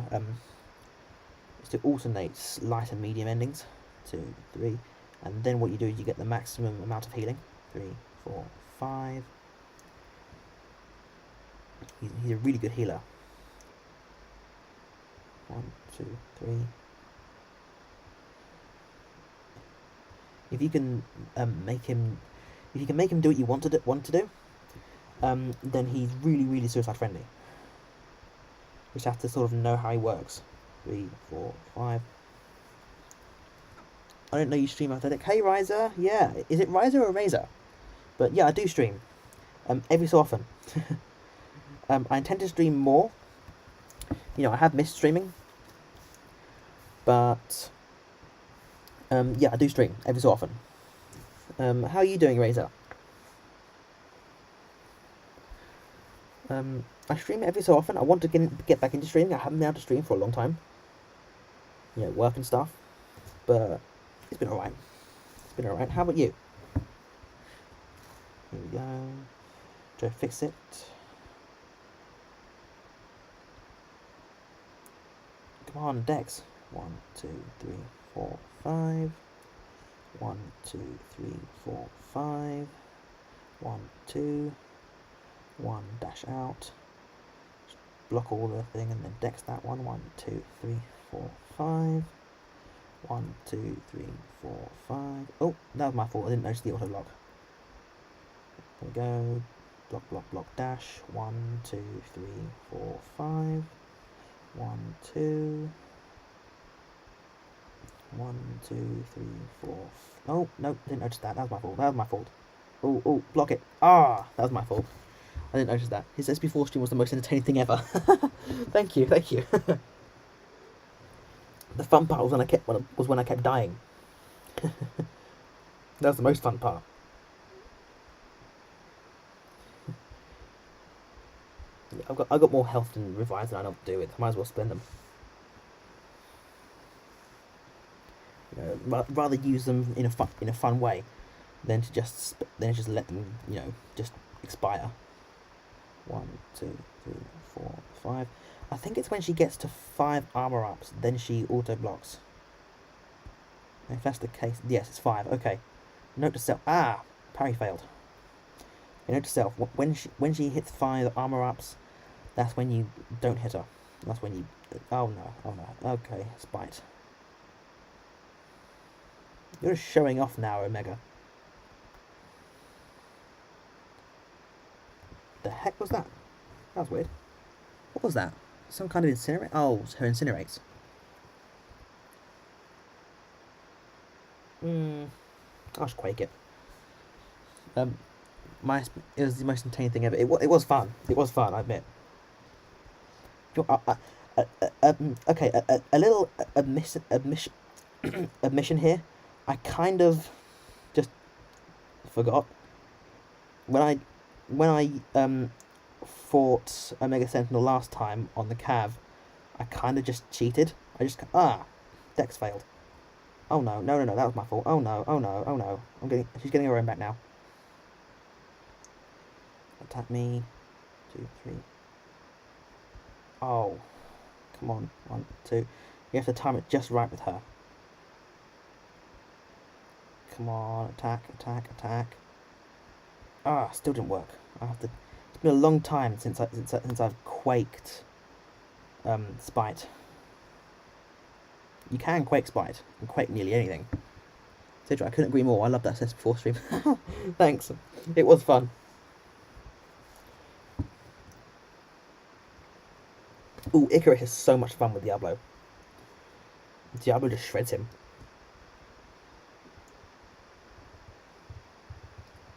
alternate light and medium endings. 2, 3, and then what you do is you get the maximum amount of healing. 3, 4, 5. He's a really good healer. 1, 2, 3. If you can make him do what you want to do, then he's really suicide friendly. You just have to sort of know how he works. 3, 4, 5. I don't know you stream Apathetic. Hey Riser, yeah, is it Riser or Razor? But yeah, I do stream. Every so often. I intend to stream more. You know, I have missed streaming. But yeah, I do stream every so often. How are you doing, Razor? I stream every so often. I want to get back into streaming. I haven't been able to stream for a long time. You know, work and stuff. But it's been alright. It's been alright. How about you? Here we go. Joe Fixit. Come on, Dex. 1, 2, 3, 4, 5. 1, 2, 3, 4, 5. 1, 2. 1, dash out. Just block all the thing and then Dex that one. 1, 2, 3, 4, 5. 1, 2, 3, 4, 5. Oh, that was my fault. I didn't notice the auto block. There we go. Block, dash. 1, 2, 3, 4, 5. 1, 2. 1, 2, 3, 4. Oh, no, didn't notice that. That was my fault. Oh, block it. Ah, that was my fault. I didn't notice that. His SP4 stream was the most entertaining thing ever. Thank you. The fun part was when I kept dying. That was the most fun part. Yeah, I've got more health and revives than I know what to do with. I might as well spend them. You know, rather use them in a fun way than to just let them, you know, just expire. 1, 2, 3, 4, 5. I think it's when she gets to 5 armor ups, then she auto blocks. If that's the case, yes, it's 5. Okay. Note to self. Ah, parry failed. You know to self, when she hits 5 armor ups, that's when you don't hit her. That's when you... Oh no. Okay, spite. You're just showing off now, Omega. The heck was that? That was weird. What was that? Some kind of incinerate? Oh, it's her incinerates. I'll just quake it. It was the most entertaining thing ever. It was fun. It was fun, I admit. Okay, a little admission here. I kind of just forgot when I fought Omega Sentinel last time on the Cav. I kind of just cheated. I just Dex failed. Oh no, that was my fault. Oh no. She's getting her own back now. Attack me. 2, 3. Oh, come on. 1, 2. You have to time it just right with her. Come on, attack. Still didn't work. It's been a long time since I've quaked Spite. You can quake Spite and quake nearly anything. Sidra, I couldn't agree more. I love that SS before stream. Thanks. It was fun. Ooh, Icarus is so much fun with Diablo. Diablo just shreds him.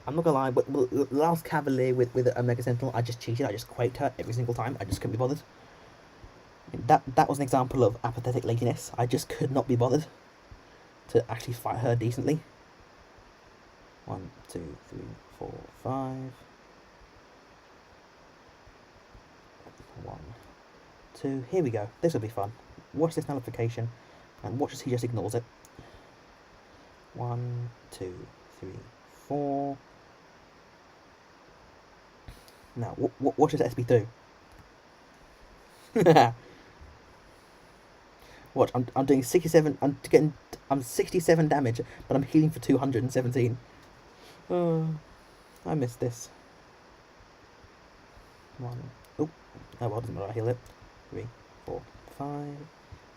I'm not gonna lie, but the last Cavalier with Omega Sentinel, I just cheated. I just quaked her every single time. I just couldn't be bothered. That was an example of apathetic laziness. I just could not be bothered to actually fight her decently. 1, 2, 3, 4, 5. 1, 2. Here we go. This will be fun. Watch this nullification, and watch as he just ignores it. 1, 2, 3, 4. Now, watch this SB do. Watch, I'm doing 67. I'm 67 damage, but I'm healing for 217. I missed this. 1. Oh well, doesn't matter. I heal it. 3, 4, 5.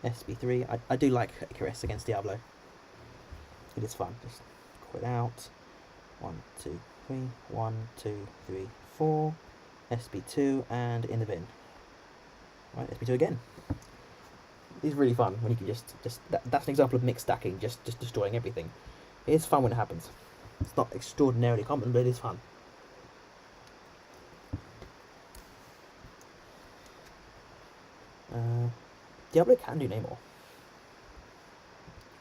SB3. I do like Icarus against Diablo. It is fun. Just quit out. 1, 2, 3. 1, 2, 3, 4. SB2 and in the bin. Right, SB2 again. It's really fun when you can just that's an example of mixed stacking, just destroying everything. It is fun when it happens. It's not extraordinarily common, but it is fun. Diablo can do no more.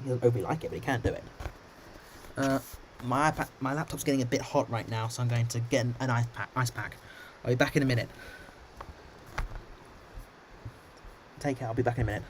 He doesn't overly like it, but he can do it. My laptop's getting a bit hot right now, so I'm going to get an ice pack. I'll be back in a minute. Take care, I'll be back in a minute.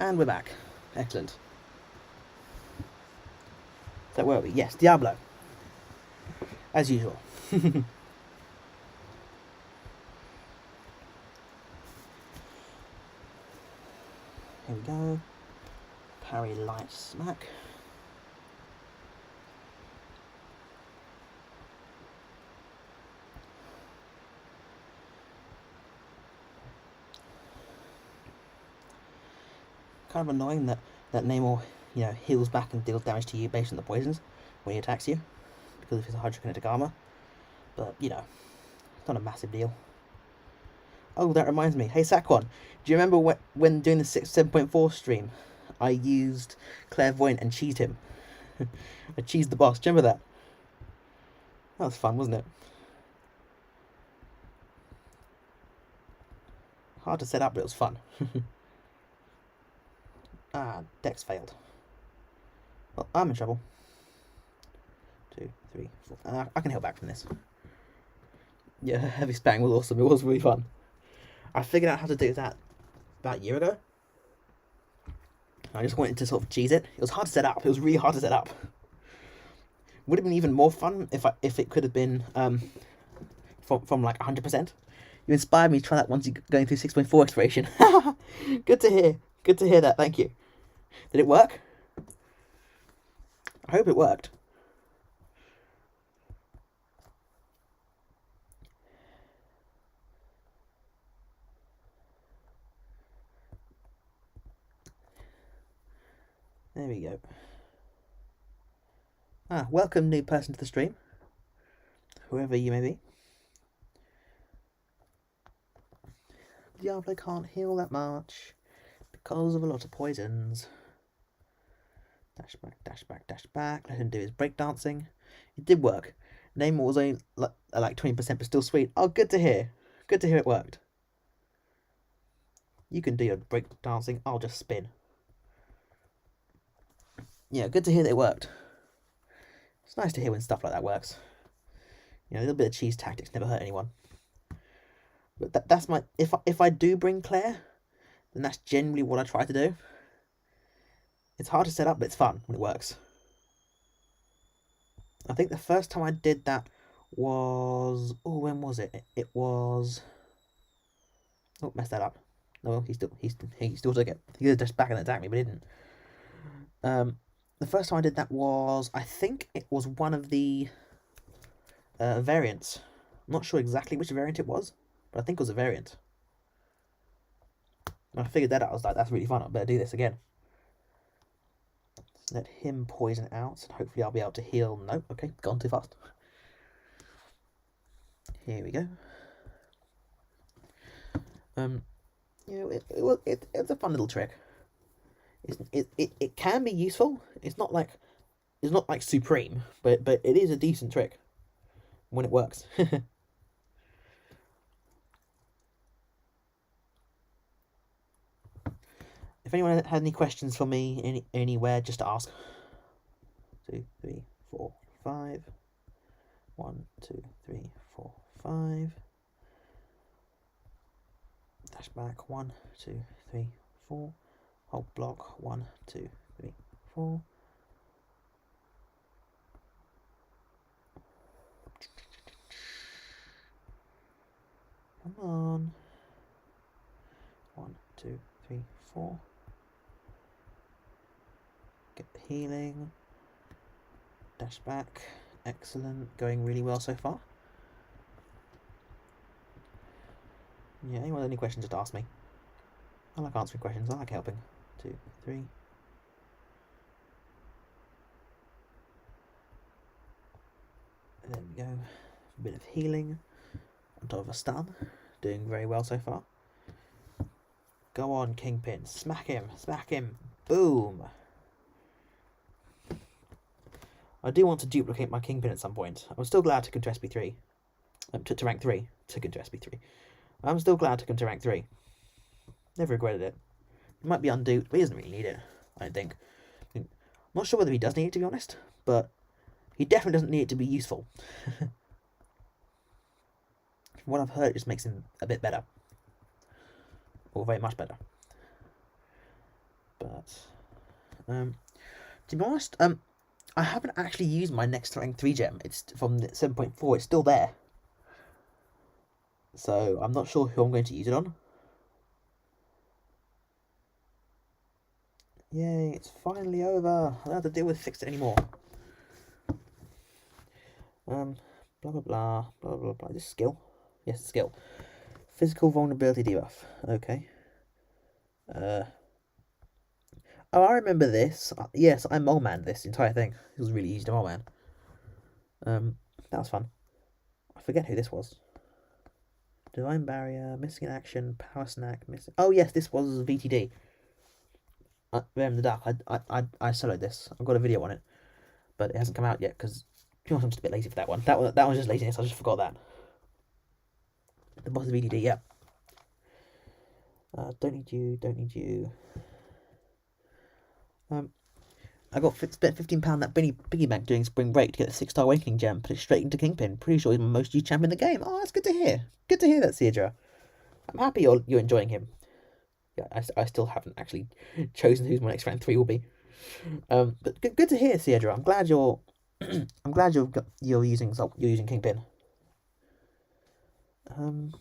And we're back. Excellent. So where are we? Yes, Diablo. As usual. Here we go. Parry light smack. kind of annoying that Namor, heals back and deals damage to you based on the poisons when he attacks you, because of his hydrokinetic armor. But, it's not a massive deal. Oh, that reminds me. Hey, Saquon, do you remember when doing the 7.4 stream, I used Clairvoyant and cheesed him? I cheesed the boss. Do you remember that? That was fun, wasn't it? Hard to set up, but it was fun. Dex failed. Well, I'm in trouble. 2, 3, 4. I can help back from this. Yeah, heavy spang was awesome. It was really fun. I figured out how to do that about a year ago. I just wanted to sort of cheese it. It was hard to set up. It was really hard to set up. Would have been even more fun if it could have been from like 100%. You inspired me to try that once you're going through 6.4 exploration. Good to hear. Good to hear that. Thank you. Did it work? I hope it worked. There we go. Welcome, new person to the stream. Whoever you may be. Diablo can't heal that much because of a lot of poisons. Dash back, dash back, dash back. Let him do his breakdancing. It did work. Namor was only like 20%, but still sweet. Oh, good to hear. Good to hear it worked. You can do your breakdancing. I'll just spin. Yeah, good to hear that it worked. It's nice to hear when stuff like that works. A little bit of cheese tactics never hurt anyone. But that's my... If I do bring Claire, then that's generally what I try to do. It's hard to set up, but it's fun when it works. I think the first time I did that was... Oh, when was it? It was... Oh, messed that up. No, he still took it. He could have just back and attacked me, but he didn't. The first time I did that was... I think it was one of the variants. I'm not sure exactly which variant it was, but I think it was a variant. When I figured that out, I was like, that's really fun. I better do this again. Let him poison out, and hopefully I'll be able to heal. Nope, okay, gone too fast. Here we go. It's a fun little trick. It can be useful. It's not like supreme, but it is a decent trick when it works. If anyone had any questions for me anywhere, just ask. 2, 3, 4, 5. 1, 2, 3, 4, 5. Dash back. 1, 2, 3, 4. Hold block. 1, 2, 3, 4. Come on. 1, 2, 3, 4. Get the healing. Dash back. Excellent. Going really well so far. Yeah, anyone with any questions, just ask me. I like answering questions. I like helping. 2, 3. There we go. A bit of healing. On top of a stun. Doing very well so far. Go on, Kingpin. Smack him. Smack him. Boom. I do want to duplicate my Kingpin at some point. I'm still glad to come to SB3. To rank 3. To come to SB3. I'm still glad to come to rank 3. Never regretted it. It might be undue, but he doesn't really need it, I don't think. I'm not sure whether he does need it, to be honest, but he definitely doesn't need it to be useful. From what I've heard, it just makes him a bit better. Or very much better. But, to be honest, I haven't actually used my next rank 3 gem. It's from 7.4, it's still there. So, I'm not sure who I'm going to use it on. Yay, it's finally over. I don't have to deal with fixed it anymore. Blah, blah, blah, blah, blah, blah. Is this skill? Yes, skill. Physical vulnerability debuff. Okay. Oh, I remember this. Yes, I mole man this entire thing. It was really easy to mole man. That was fun. I forget who this was. Divine Barrier, Missing in Action, Power Snack, Missing. Oh yes, this was VTD. Rare in the Dark. I soloed this. I've got a video on it, but it hasn't come out yet because I'm just a bit lazy for that one. That was just laziness. I just forgot that. The boss of VTD, yeah. Don't need you. Don't need you. I spent £15 that piggy bank during spring break to get the 6-star awakening gem. Put it straight into Kingpin. Pretty sure he's my most used champion in the game. Oh, that's good to hear. Good to hear that, Cedra. I'm happy you're enjoying him. Yeah, I still haven't actually chosen who's my next rank 3 will be. But good to hear, Cedra. I'm glad you're I'm glad you're using Kingpin. What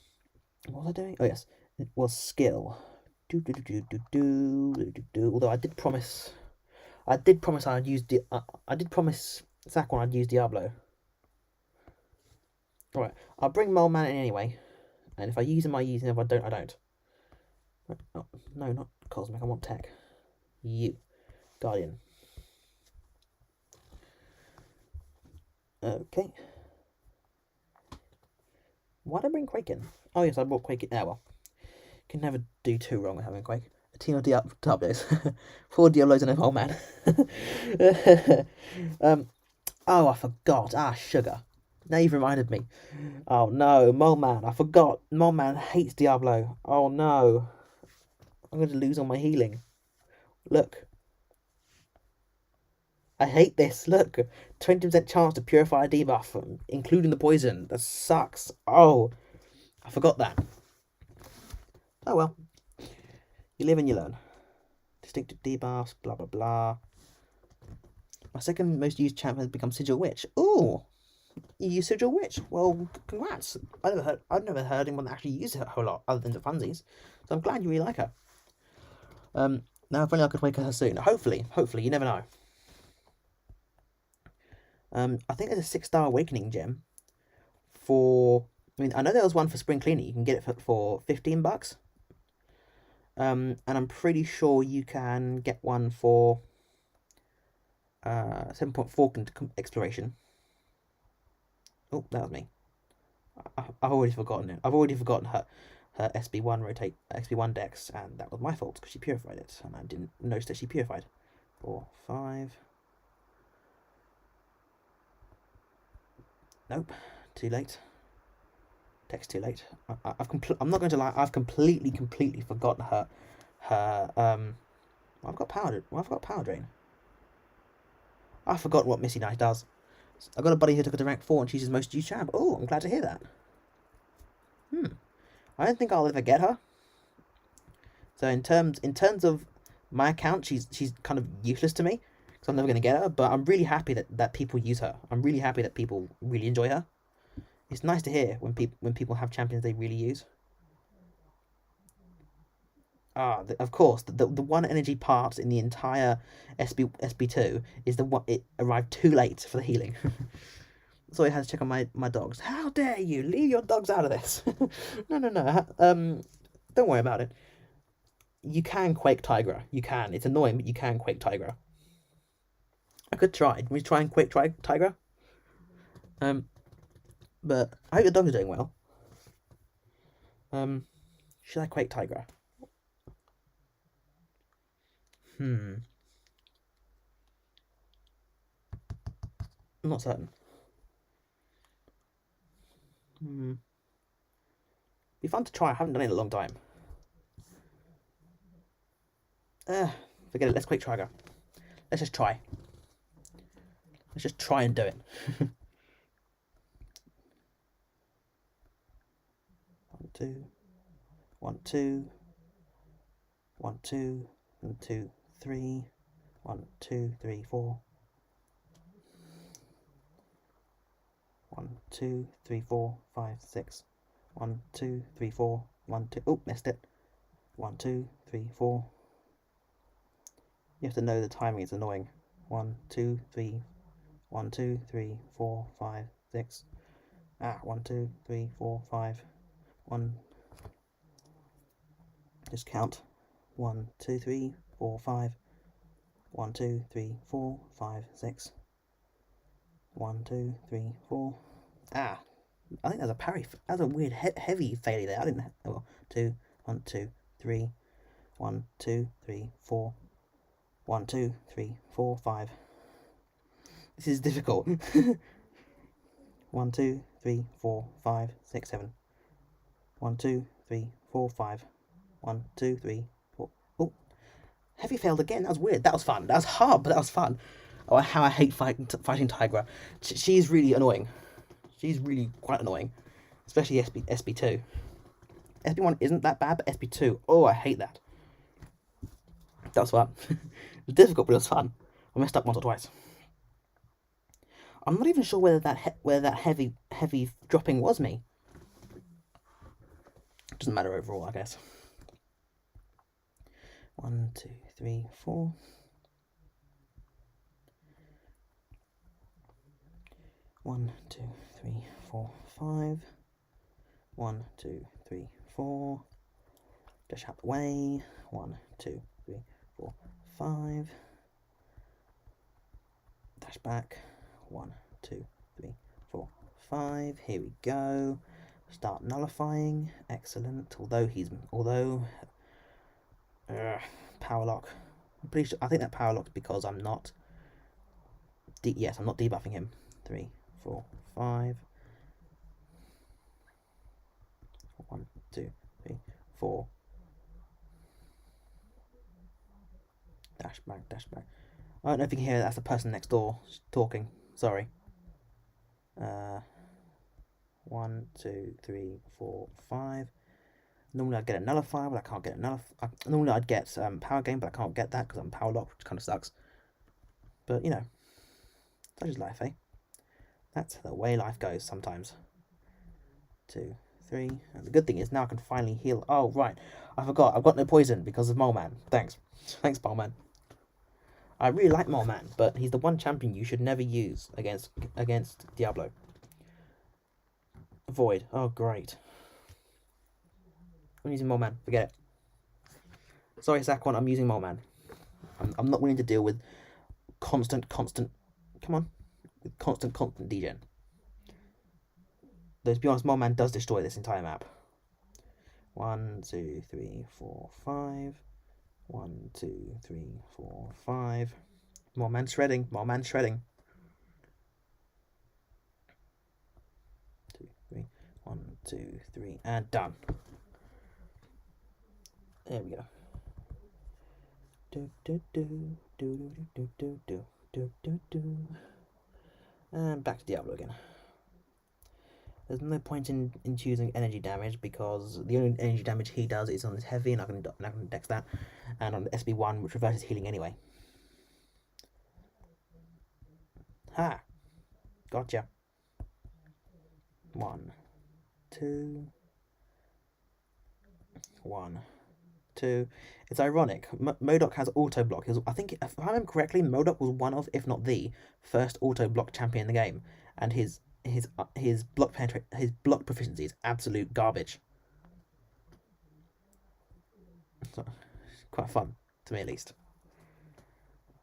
was I doing? Oh yes, it was skill. Although I did promise I'd use I did promise Zakwan I'd use Diablo. Alright, I'll bring Mole Man in anyway. And if I use him, I use him. If I don't, I don't. Oh, no, not Cosmic. I want Tech. You. Guardian. Okay. Why did I bring Quake in? Oh yes, I brought Quake in. Well. Can never do too wrong with having Quake. A team of Diablos. 4 Diablos and a Mole Man. Oh, I forgot. Sugar. Now you've reminded me. Oh no, Mole Man. I forgot. Mole Man hates Diablo. Oh no. I'm going to lose all my healing. Look. I hate this. Look. 20% chance to purify a debuff, including the poison. That sucks. Oh. I forgot that. Oh well. You live and you learn. Distinctive debuffs, blah blah blah. My second most used champ has become Sigil Witch. Ooh. You use Sigil Witch. Well, congrats. I've never heard anyone actually use her a whole lot other than the funsies. So I'm glad you really like her. Now if only I could wake her soon. Hopefully, you never know. I think there's a 6-star awakening gem for. I mean, I know there was one for spring cleaning. You can get it for $15. And I'm pretty sure you can get one for 7.4 exploration. Oh, that was me. I've already forgotten it. I've already forgotten her SB1 dex, and that was my fault because she purified it, and I didn't notice that she purified. 4, 5. Nope, too late. Text too late. I'm not going to lie. I've completely forgotten her. I've got power drain. I've forgotten what Missy Knight does. I've got a buddy who took her to rank 4 and she's his most used champ. Oh, I'm glad to hear that. I don't think I'll ever get her. So in terms of my account, she's kind of useless to me because I'm never going to get her. But I'm really happy that people use her. I'm really happy that people really enjoy her. It's nice to hear when people have champions they really use. Of course, the one energy part in the entire SB2 is the one it arrived too late for the healing. So I had to check on my dogs. How dare you leave your dogs out of this? No. Don't worry about it. You can Quake Tigra. You can. It's annoying, but you can Quake Tigra. I could try. Can we try and Quake Tigra? But I hope your dogs are doing well. Should I Quake Tigra? I'm not certain. Be fun to try. I haven't done it in a long time. Forget it. Let's Quake Tigra. Let's just try. Let's just try and do it. 1, 2. 1, 2. 1, 2, 3. 1, 2, 3, 4. 1, 2, 3, 4, 5, 6. 1, 2, 3, 4. 1, 2. Oh, missed it. 1, 2, 3, 4. You have to know the timing is annoying. 1, 2, 3. 1, 2, 3, 4, 5, 6. 1, 2, 3, 4, 5. 1. Just count. 1, 2, 3, 4, 5. 1, 2, 3, 4, 5, 6. 1, 2, 3, 4. Ah, I think there's a parry. That's a weird heavy failure there. I didn't. Oh, 2, 1, 2, 3. 1, 2, 3, 4. 1, 2, 3, 4, 5. This is difficult. 1, 2, 3, 4, 5, 6, 7. 1, 2, 3, 4, 5. 1, 2, 3, 4. Oh, heavy failed again. That was weird. That was fun. That was hard, but that was fun. Oh, how I hate fighting Tigra. She's really annoying. She's really quite annoying, especially SB2. SB1 isn't that bad, but SB2, oh, I hate that. That was fun. It was difficult, but it was fun. I messed up once or twice. I'm not even sure whether that heavy dropping was me. Doesn't matter overall, I guess. 1, 2, 3, 4. 1, 2, 3, 4, 5. 1, 2, 3, 4. Dash out the way. 1, 2, 3, 4, 5. Dash back. 1, 2, 3, 4, 5. Here we go. Start nullifying. Excellent. Power lock. I'm pretty sure. I think that power locked because I'm not. Yes, I'm not debuffing him. 3, 4, 5. 1, 2, 3, 4. Dash back, dash back. I don't know if you can hear that. That's the person next door talking. Sorry. 1, 2, 3, 4, 5. Normally I'd get a nullifier, but I can't get a nullifier. Normally I'd get power gain, but I can't get that because I'm power locked, which kind of sucks. But you know, such is life, eh? That's the way life goes sometimes. 2, 3. And the good thing is now I can finally heal. Oh right, I forgot. I've got no poison because of Mole Man. Thanks, Mole Man. I really like Mole Man, but he's the one champion you should never use against Diablo. Void. Oh great. I'm using Mole Man. Forget it. Sorry, Saquon. I'm using Mole Man. I'm not willing to deal with constant. Come on, with constant degen. Though to be honest, Mole Man does destroy this entire map. 1, 2, 3, 4, 5. 1, 2, 3, 4, 5. Mole Man shredding. Mole Man shredding. 2, 3. 1, 2, 3, and done. There we go. And back to Diablo again. There's no point in choosing energy damage because the only energy damage he does is on his heavy, and I can dex that, and on the SB1, which reverses healing anyway. Ha! Gotcha. 1, 2. 1, 2. It's ironic. Modok has auto block. I think, if I remember correctly, Modok was one of, if not the first auto block champion in the game, and his block proficiency is absolute garbage. So, quite fun to me, at least.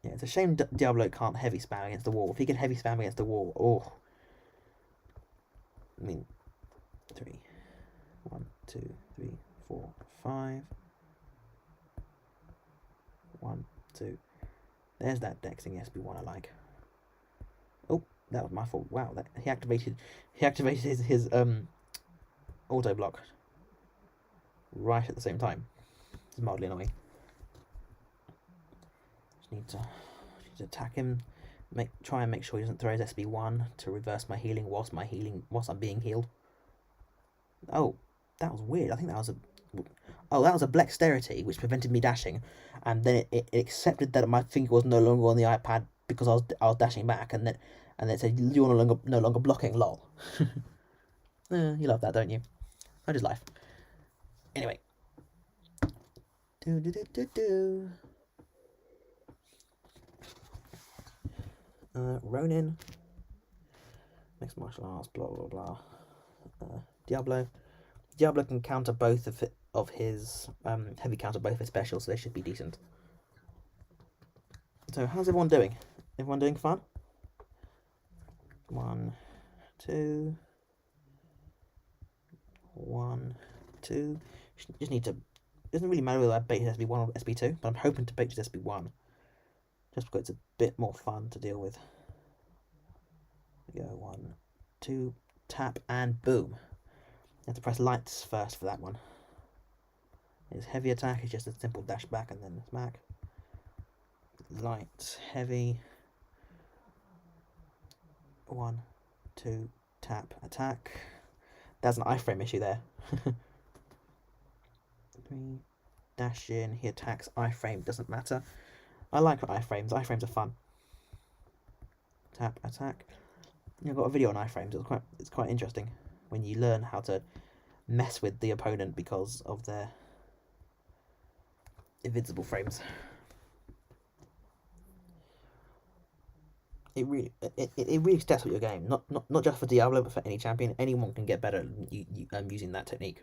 Yeah, it's a shame Diablo can't heavy spam against the wall. If he can heavy spam against the wall, oh. I mean, 3. 1, 2, 3, 4, 5. 1, 2. There's that dexing SB1 I like. Oh, that was my fault. Wow, he activated his auto block right at the same time. It's mildly annoying. Just need to attack him. Try and make sure he doesn't throw his SB1 to reverse my healing whilst I'm being healed. Oh, that was weird. I think that was a Blexterity which prevented me dashing, and then it accepted that my finger was no longer on the iPad because I was dashing back, and then it said you're no longer blocking. Lol. You love that, don't you? That is life. Anyway. Ronin. Mixed martial arts. Blah blah blah. Diablo. Diablo can counter both of his heavy counter both his specials, so they should be decent. So how's everyone doing? Everyone doing fun? 1, 2. 1, 2. Just need to. It doesn't really matter whether I bait SB1 or SB2, but I'm hoping to bait SB1. Just because it's a bit more fun to deal with. We go 1, 2, tap, and boom. You have to press lights first for that one. It's heavy attack, it's just a simple dash back and then smack. Light, heavy. 1, 2, tap, attack. There's an iframe issue there. 3, dash in, he attacks, iframe, doesn't matter. I like iframes, iframes are fun. Tap, attack. I've got a video on iframes, it's quite interesting when you learn how to mess with the opponent because of their invincible frames. It really steps up your game, not just for Diablo, but for any champion. Anyone can get better using that technique.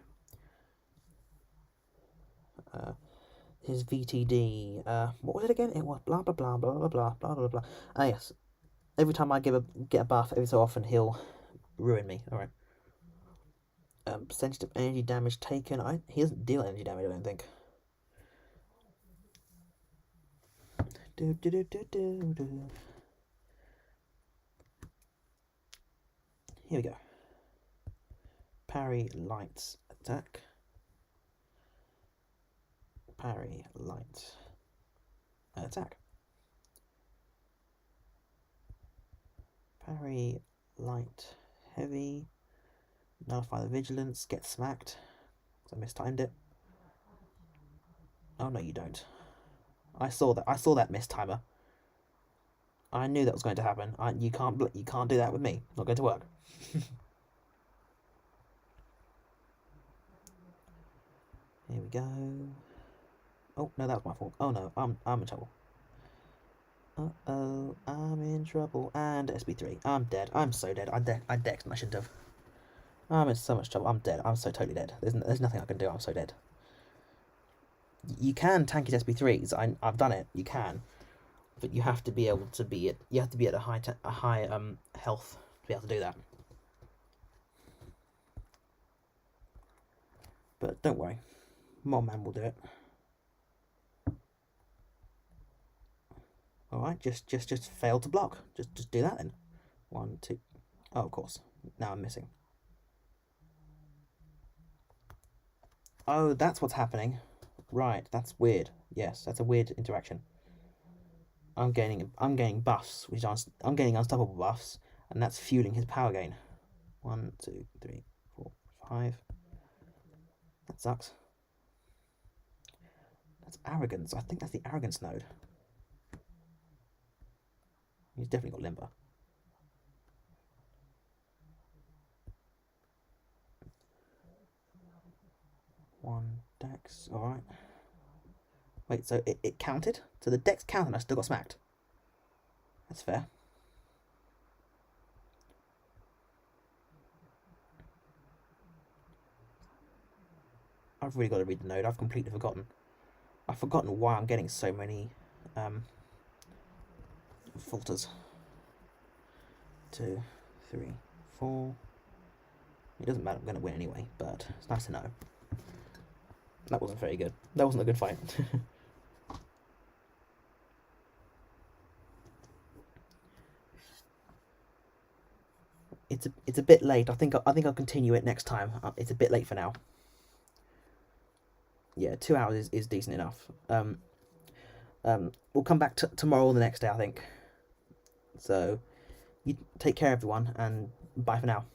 His VTD, what was it again? It was blah blah blah blah blah blah blah blah blah. Ah yes, every time I get a buff, every so often he'll ruin me. All right. Percentage of energy damage taken. He doesn't deal energy damage, I don't think. Here we go. Parry, lights, attack. Parry, light, attack. Parry, light, heavy. Nullify the vigilance, get smacked. Because I mistimed it. Oh no, you don't. I saw that mistimer. I knew that was going to happen. You can't do that with me. It's not going to work. Here we go. Oh no, that was my fault. Oh no, I'm in trouble. Uh-oh, I'm in trouble. And SB3. I'm dead. I'm so dead. I dexed and I shouldn't have. I'm in so much trouble. I'm dead. I'm so totally dead. There's nothing I can do. I'm so dead. You can tank his SB3s. I've done it. You can, but you have to be able to be at. You have to be at a high health to be able to do that. But don't worry, Mon Man will do it. All right, just fail to block. Just do that then. 1, 2. Oh, of course. Now I'm missing. Oh, that's what's happening. Right, that's weird. Yes, that's a weird interaction. I'm gaining buffs, which I'm gaining unstoppable buffs, and that's fueling his power gain. 1, 2, 3, 4, 5. That sucks. That's arrogance. I think that's the arrogance node. He's definitely got limber. One dex, alright. Wait, so it counted? So the dex counted and I still got smacked. That's fair. I've really got to read the node. I've completely forgotten. I've forgotten why I'm getting so many falters. 2, 3, 4. It doesn't matter, I'm going to win anyway, but it's nice to know. That wasn't very good. That wasn't a good fight. It's a bit late. I think I'll continue it next time. It's a bit late for now. Yeah, 2 hours is decent enough. We'll come back tomorrow or the next day, I think. So, you take care, everyone, and bye for now.